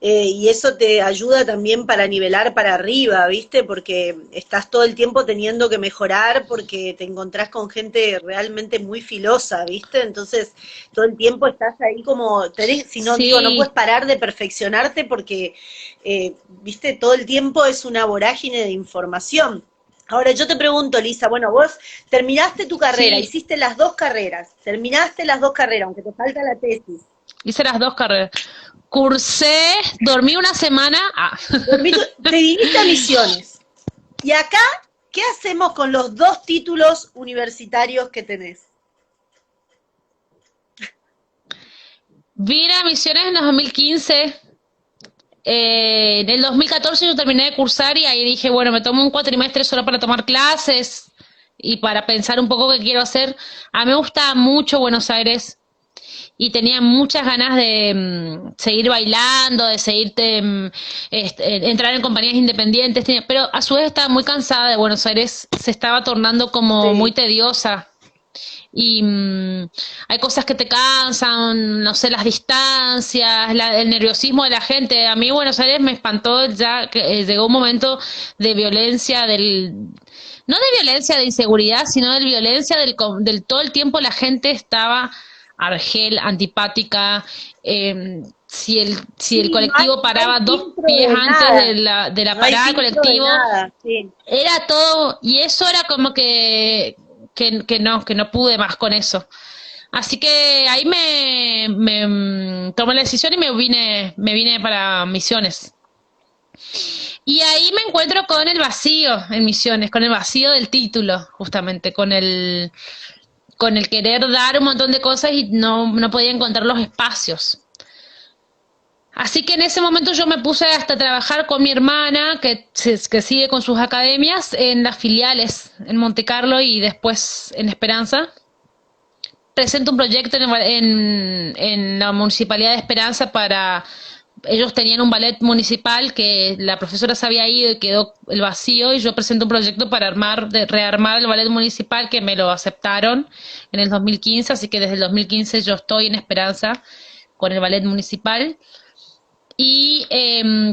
y eso te ayuda también para nivelar para arriba, ¿viste? Porque estás todo el tiempo teniendo que mejorar porque te encontrás con gente realmente muy filosa, ¿viste? Entonces todo el tiempo estás ahí como, si no digo, no puedes Sí, parar de perfeccionarte porque viste, todo el tiempo es una vorágine de información. Ahora yo te pregunto, Lisa, bueno, vos terminaste tu carrera, sí, hiciste las dos carreras, terminaste las dos carreras, aunque te falta la tesis. hice las dos carreras. Cursé, dormí una semana. Te viniste a Misiones. Y acá, ¿qué hacemos con los dos títulos universitarios que tenés? Vine a Misiones en el 2015. En el 2014 yo terminé de cursar, y ahí dije, bueno, me tomo un cuatrimestre solo para tomar clases y para pensar un poco qué quiero hacer. A mí me gusta mucho Buenos Aires, y tenía muchas ganas de seguir bailando, de seguirte, entrar en compañías independientes, pero a su vez estaba muy cansada de Buenos Aires, se estaba tornando como muy Sí. tediosa, y hay cosas que te cansan, no sé, las distancias, el nerviosismo de la gente. A mí Buenos Aires me espantó ya que llegó un momento de violencia no de violencia de inseguridad, sino de violencia del todo el tiempo la gente estaba argel, antipática, si el Sí, colectivo no hay paraba dos filtro pies de antes nada. de la No hay parada del filtro de colectivo, nada, sí. era todo, y eso era como que no pude más con eso. Así que ahí tomé la decisión y me vine para Misiones. Y ahí me encuentro con el vacío en Misiones, con el vacío del título, justamente, con el querer dar un montón de cosas y no podía encontrar los espacios. Así que en ese momento yo me puse hasta a trabajar con mi hermana, que sigue con sus academias, en las filiales, en Monte Carlo y después en Esperanza. Presento un proyecto en la Municipalidad de Esperanza para... Ellos tenían un ballet municipal que la profesora se había ido y quedó el vacío y yo presento un proyecto para rearmar el ballet municipal que me lo aceptaron en el 2015, así que desde el 2015 yo estoy en Esperanza con el ballet municipal y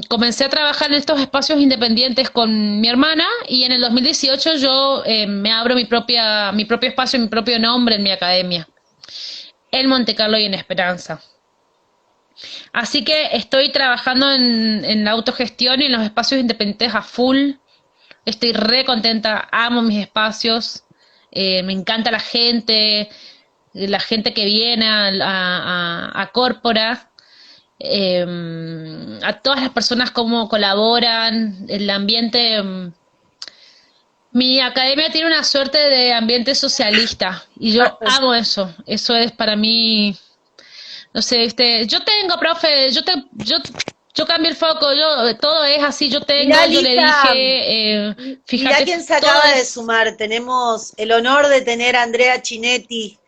comencé a trabajar en estos espacios independientes con mi hermana y en el 2018 yo me abro mi propio espacio, mi propio nombre en mi academia, en Monte Carlo y en Esperanza. Así que estoy trabajando en la autogestión y en los espacios independientes a full. Estoy re contenta, amo mis espacios, me encanta la gente que viene a Córpora, a todas las personas cómo colaboran, el ambiente. Mi academia tiene una suerte de ambiente socialista y yo amo eso. Eso es para mí, no sé, yo tengo, profe, yo cambio el foco, todo es así, yo tengo, Mirá, yo le Lisa, dije, mirá fíjate, quién se todo acaba de es, sumar. Tenemos el honor de tener a Andrea Chinetti,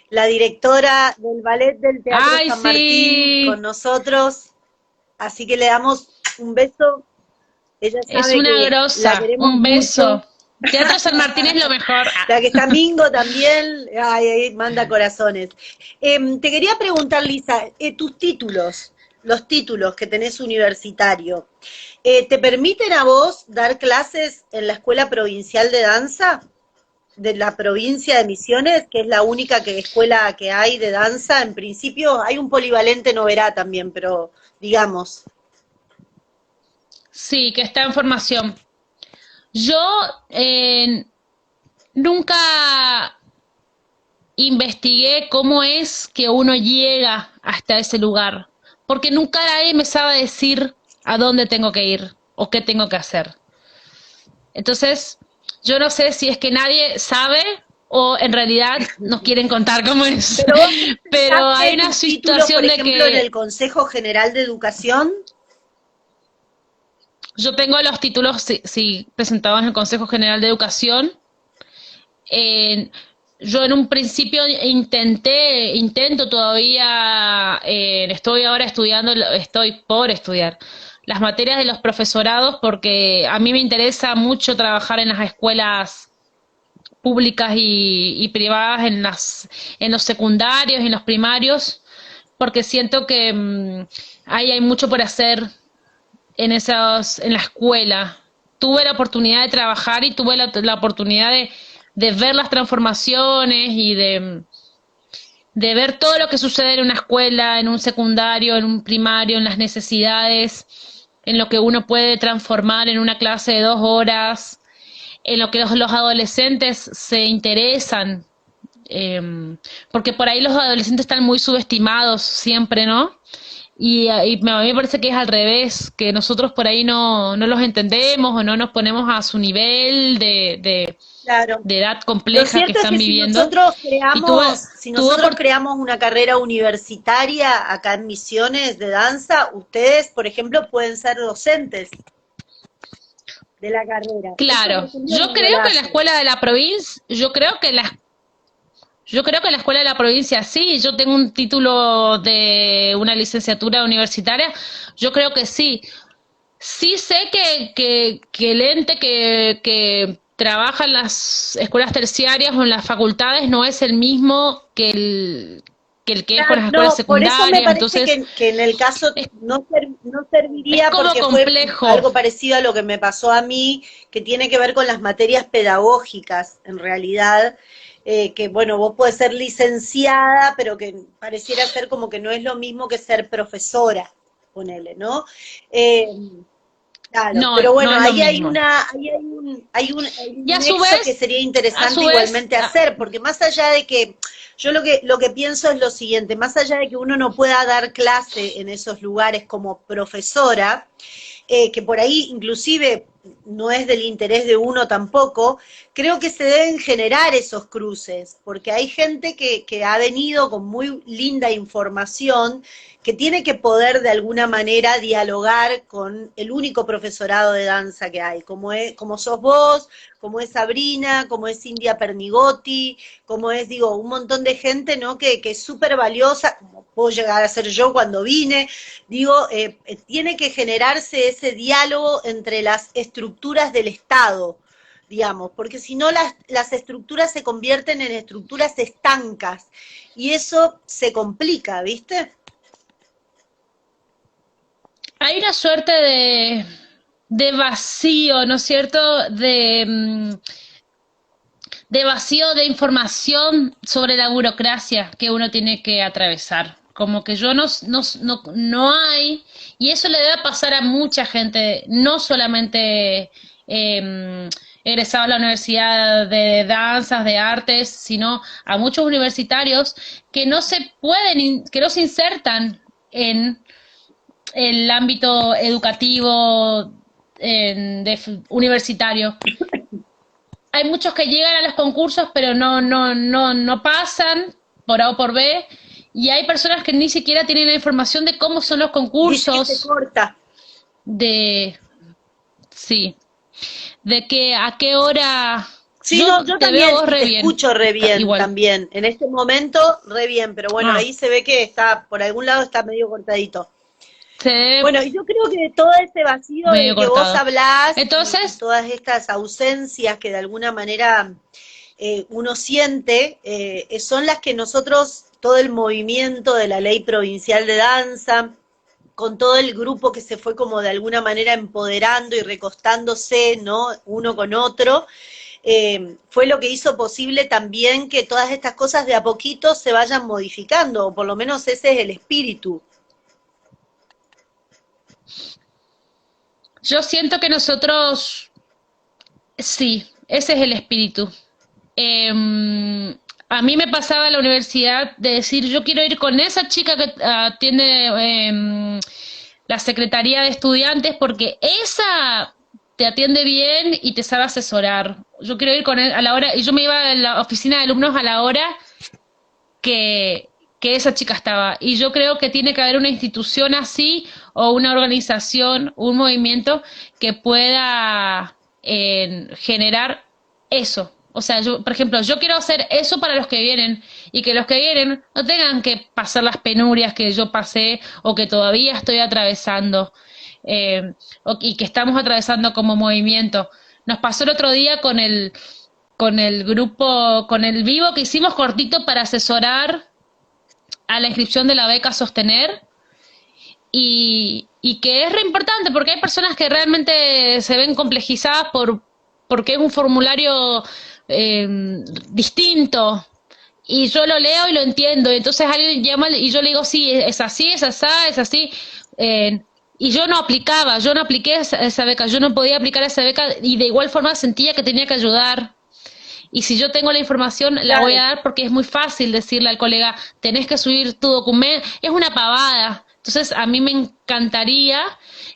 la directora del Ballet del Teatro ay, San Martín, con sí, nosotros. Así que le damos un beso. Ella es sabe una que la grosa, queremos un mucho. beso. Teatro San Martín es lo mejor. La que está Mingo también, ay, ay, manda corazones. Te quería preguntar, Lisa, tus títulos, los títulos que tenés universitario, ¿te permiten a vos dar clases en la Escuela Provincial de Danza de la provincia de Misiones, que es la única escuela que hay de danza? En principio hay un polivalente Noverá también, pero digamos. Sí, que está en formación. Yo nunca investigué cómo es que uno llega hasta ese lugar, porque nunca nadie me sabe decir a dónde tengo que ir o qué tengo que hacer. Entonces, yo no sé si es que nadie sabe o en realidad nos quieren contar cómo es. Pero vos Pero hay presentaste una tus títulos, por situación de ejemplo, en el que Consejo General de Educación. yo tengo los títulos sí, presentados en el Consejo General de Educación. Eh, yo en un principio intento todavía, estoy ahora estudiando, estoy por estudiar las materias de los profesorados porque a mí me interesa mucho trabajar en las escuelas públicas y privadas, en los secundarios y en los primarios, porque siento que ahí hay mucho por hacer en la escuela. Tuve la oportunidad de trabajar y tuve la oportunidad de ver las transformaciones y de ver todo lo que sucede en una escuela, en un secundario, en un primario, en las necesidades, en lo que uno puede transformar en una clase de 2 horas, en lo que los adolescentes se interesan, eh, porque por ahí los adolescentes están muy subestimados siempre, ¿no? A mí me parece que es al revés, que nosotros por ahí no los entendemos o no nos ponemos a su nivel Claro. de edad Lo compleja que cierto es están que viviendo. Y si tuve nosotros creamos una carrera universitaria acá en Misiones de danza, ustedes, por ejemplo, pueden ser docentes de la carrera. Eso, por claro, ejemplo, yo no lo creo que la hacen. escuela de la provincia, yo creo que la escuela de la provincia sí, yo tengo un título de una licenciatura universitaria, yo creo que sí. Sí sé que el ente que trabaja en las escuelas terciarias o en las facultades no es el mismo que el que es con Claro, las escuelas no, por eso me secundarias, parece entonces que en el caso es, no es serviría como porque fue complejo. algo parecido a lo que me pasó a mí, que tiene que ver con las materias pedagógicas, en realidad, que bueno, vos podés ser licenciada, pero que pareciera ser como que no es lo mismo que ser profesora, ponele, ¿no? Eh, Claro, No, pero no bueno, es lo mismo. hay Y un nexo que sería a interesante su vez, igualmente hacer, porque más allá de que, yo lo que pienso es lo siguiente, más allá de que uno no pueda dar clase en esos lugares como profesora, que por ahí inclusive no es del interés de uno tampoco, creo que se deben generar esos cruces, porque hay gente que ha venido con muy linda información, que tiene que poder de alguna manera dialogar con el único profesorado de danza que hay, como sos vos, como es Sabrina, como es India Pernigotti, como es, digo, un montón de gente, ¿no? Que es súper valiosa, como puedo llegar a ser yo cuando vine, digo, tiene que generarse ese diálogo entre las estructuras del Estado, digamos, porque si no las estructuras se convierten en estructuras estancas y eso se complica, ¿viste? hay una suerte de vacío, ¿no es cierto? De vacío de información sobre la burocracia que uno tiene que atravesar. Como que yo no hay, y eso le debe pasar a mucha gente, no solamente egresados a la Universidad de Danzas, de Artes, sino a muchos universitarios que no se pueden, que no se insertan en el ámbito educativo universitario. Hay muchos que llegan a los concursos pero no pasan por A o por B, y hay personas que ni siquiera tienen la información de cómo son los Dice que se concursos, corta. de sí, de que a qué hora. Sí, Yo no, yo te veo a también, vos y re te bien, escucho re bien igual. también. En este momento, re bien, pero bueno, Ah, ahí se ve que está, por algún lado está medio cortadito. se ve Bueno, y yo creo que todo ese vacío medio del que vos cortado. hablás y Entonces, todas estas ausencias que de alguna manera uno siente, son las que nosotros, todo el movimiento de la ley provincial de danza, con todo el grupo que se fue como de alguna manera empoderando y recostándose, ¿no? Uno con otro, fue lo que hizo posible también que todas estas cosas de a poquito se vayan modificando, o por lo menos ese es el espíritu. yo siento que nosotros, sí, ese es el espíritu. Eh, a mí me pasaba en la universidad de decir, yo quiero ir con esa chica que atiende la Secretaría de Estudiantes porque esa te atiende bien y te sabe asesorar. Yo quiero ir con él a la hora, y yo me iba a la oficina de alumnos a la hora que esa chica estaba. Y yo creo que tiene que haber una institución así o una organización, un movimiento que pueda generar eso. O sea, yo, por ejemplo, yo quiero hacer eso para los que vienen y que los que vienen no tengan que pasar las penurias que yo pasé o que todavía estoy atravesando y que estamos atravesando como movimiento. Nos pasó el otro día con el grupo, con el vivo que hicimos cortito para asesorar a la inscripción de la beca Sostener, y que es re importante porque hay personas que realmente se ven complejizadas porque es un formulario eh, distinto, y yo lo leo y lo entiendo, entonces alguien llama y yo le digo, sí, es así, es así, es así. Y yo no aplicaba, yo no apliqué esa beca, yo no podía aplicar esa beca, y de igual forma sentía que tenía que ayudar. Y si yo tengo la información, la voy Claro. a dar porque es muy fácil decirle al colega, tenés que subir tu documento. Es una pavada. Entonces, a mí me encantaría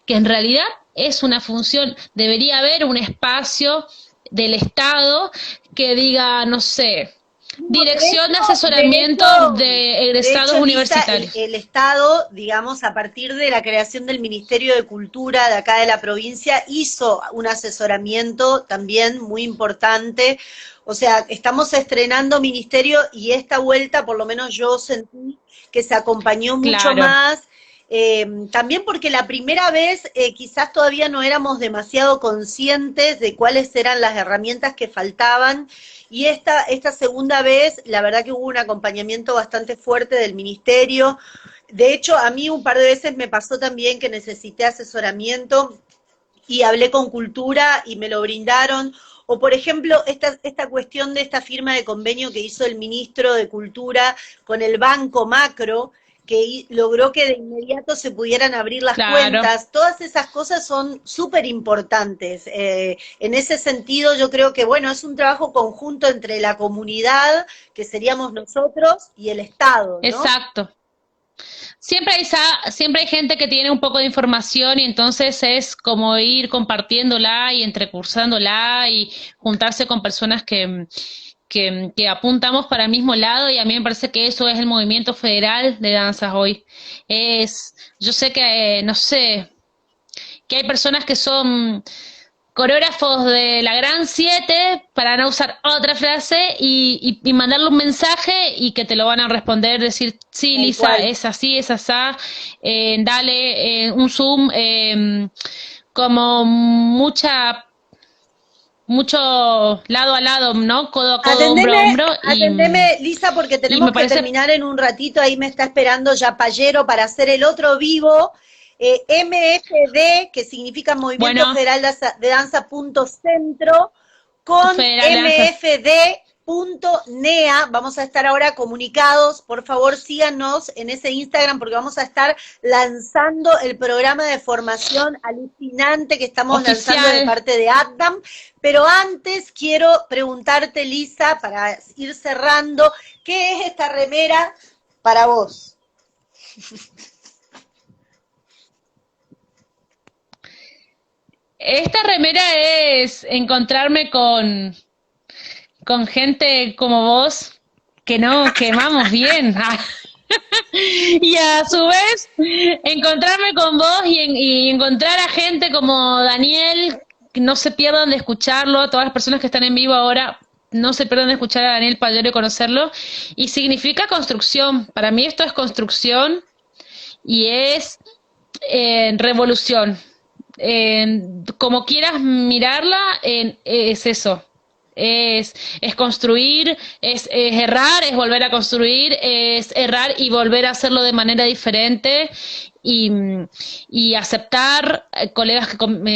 que en realidad es una función, debería haber un espacio del Estado que diga, no sé, No, dirección de asesoramiento de de egresados hecho, Lisa, universitarios. el Estado, digamos, a partir de la creación del Ministerio de Cultura de acá de la provincia, hizo un asesoramiento también muy importante. O sea, estamos estrenando ministerio y esta vuelta, por lo menos yo sentí que se acompañó mucho Claro. más también porque la primera vez quizás todavía no éramos demasiado conscientes de cuáles eran las herramientas que faltaban, y esta segunda vez, la verdad que hubo un acompañamiento bastante fuerte del ministerio. De hecho, a mí un par de veces me pasó también que necesité asesoramiento y hablé con Cultura y me lo brindaron. O, por ejemplo, esta cuestión de esta firma de convenio que hizo el ministro de Cultura con el Banco Macro, que logró que de inmediato se pudieran abrir las Claro. cuentas. Todas esas cosas son súper importantes. En ese sentido, yo creo que, bueno, es un trabajo conjunto entre la comunidad, que seríamos nosotros, y el Estado, ¿no? Exacto. Siempre hay gente que tiene un poco de información y entonces es como ir compartiéndola y entrecursándola y juntarse con personas que apuntamos para el mismo lado, y a mí me parece que eso es el movimiento federal de danzas hoy. Yo sé que, no sé, que hay personas que son coreógrafos de la Gran Siete, para no usar otra frase, y mandarle un mensaje y que te lo van a responder, decir, sí, Tal Lisa, cual. es así, es asá, dale un zoom, como mucho lado a lado, ¿no? Codo a codo, hombro a hombro, Atendeme, Lisa, porque y tenemos me que parece, terminar en un ratito. Ahí me está esperando ya Payero para hacer el otro vivo. MFD, que significa Movimiento bueno, Federal de Danza Punto Centro, con Federal de Danzas. mfd.nea. Vamos a estar ahora comunicados. Por favor, síganos en ese Instagram, porque vamos a estar lanzando el programa de formación alucinante que estamos lanzando de Oficial. parte de ADDAM. Pero antes quiero preguntarte, Lisa, para ir cerrando, ¿qué es esta remera para vos? Esta remera es encontrarme con gente como vos, que no quemamos bien. Y a su vez, encontrarme con vos y encontrar a gente como Daniel, que no se pierdan de escucharlo, todas las personas que están en vivo ahora, no se pierdan de escuchar a Daniel Payero y conocerlo. Y significa construcción. Para mí esto es construcción y es revolución. Como quieras mirarla, es eso. Es construir, es errar, es volver a construir, es errar y volver a hacerlo de manera diferente, y, y aceptar colegas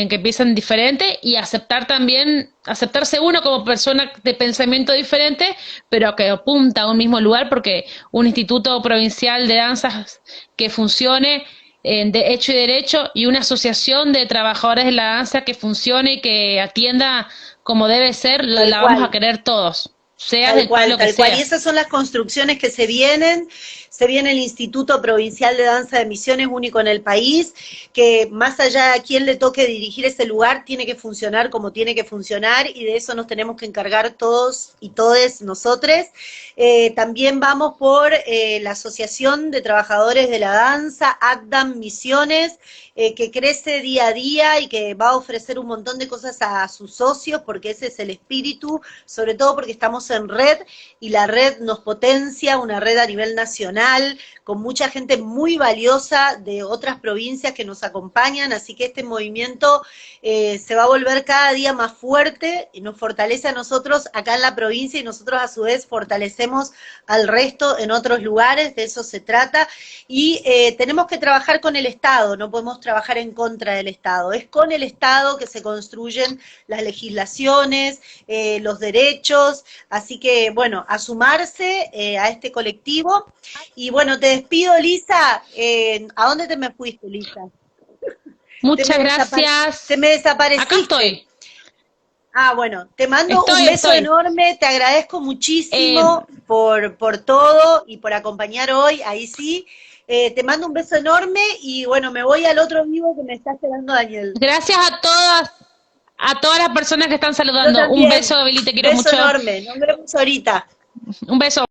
que piensan diferente, y aceptar también, aceptarse uno como persona de pensamiento diferente, pero que apunta a un mismo lugar, porque un instituto provincial de danzas que funcione de hecho y derecho, y una asociación de trabajadores de la danza que funcione y que atienda como debe ser, Tal la vamos a cual. querer todos, seas Tal del cual, palo que tal cual. Y sea. esas son las construcciones que se vienen. Se viene el Instituto Provincial de Danza de Misiones, único en el país, que más allá de a quién le toque dirigir ese lugar, tiene que funcionar como tiene que funcionar, y de eso nos tenemos que encargar todos y todes nosotros. También vamos por la Asociación de Trabajadores de la Danza, ACDAM Misiones, que crece día a día y que va a ofrecer un montón de cosas a sus socios, porque ese es el espíritu, sobre todo porque estamos en red, y la red nos potencia, una red a nivel nacional, con mucha gente muy valiosa de otras provincias que nos acompañan, así que este movimiento se va a volver cada día más fuerte y nos fortalece a nosotros acá en la provincia, y nosotros a su vez fortalecemos al resto en otros lugares. De eso se trata. Y tenemos que trabajar con el Estado, no podemos trabajar en contra del Estado. Es con el Estado que se construyen las legislaciones, los derechos, así que bueno, a sumarse a este colectivo. Y bueno, te despido, Lisa. ¿A dónde te me fuiste, Lisa? Te me, Muchas te gracias. me Acá desapareciste. estoy, Ah, bueno, te mando un beso estoy. enorme, te agradezco Eh, muchísimo por todo y por acompañar hoy, ahí sí. Te mando un beso enorme y bueno, me voy al otro vivo que me está esperando Daniel. Gracias a todas las personas que están Yo saludando. Un también. beso, Beli, te quiero Beso mucho. enorme. Nos vemos ahorita. Un beso.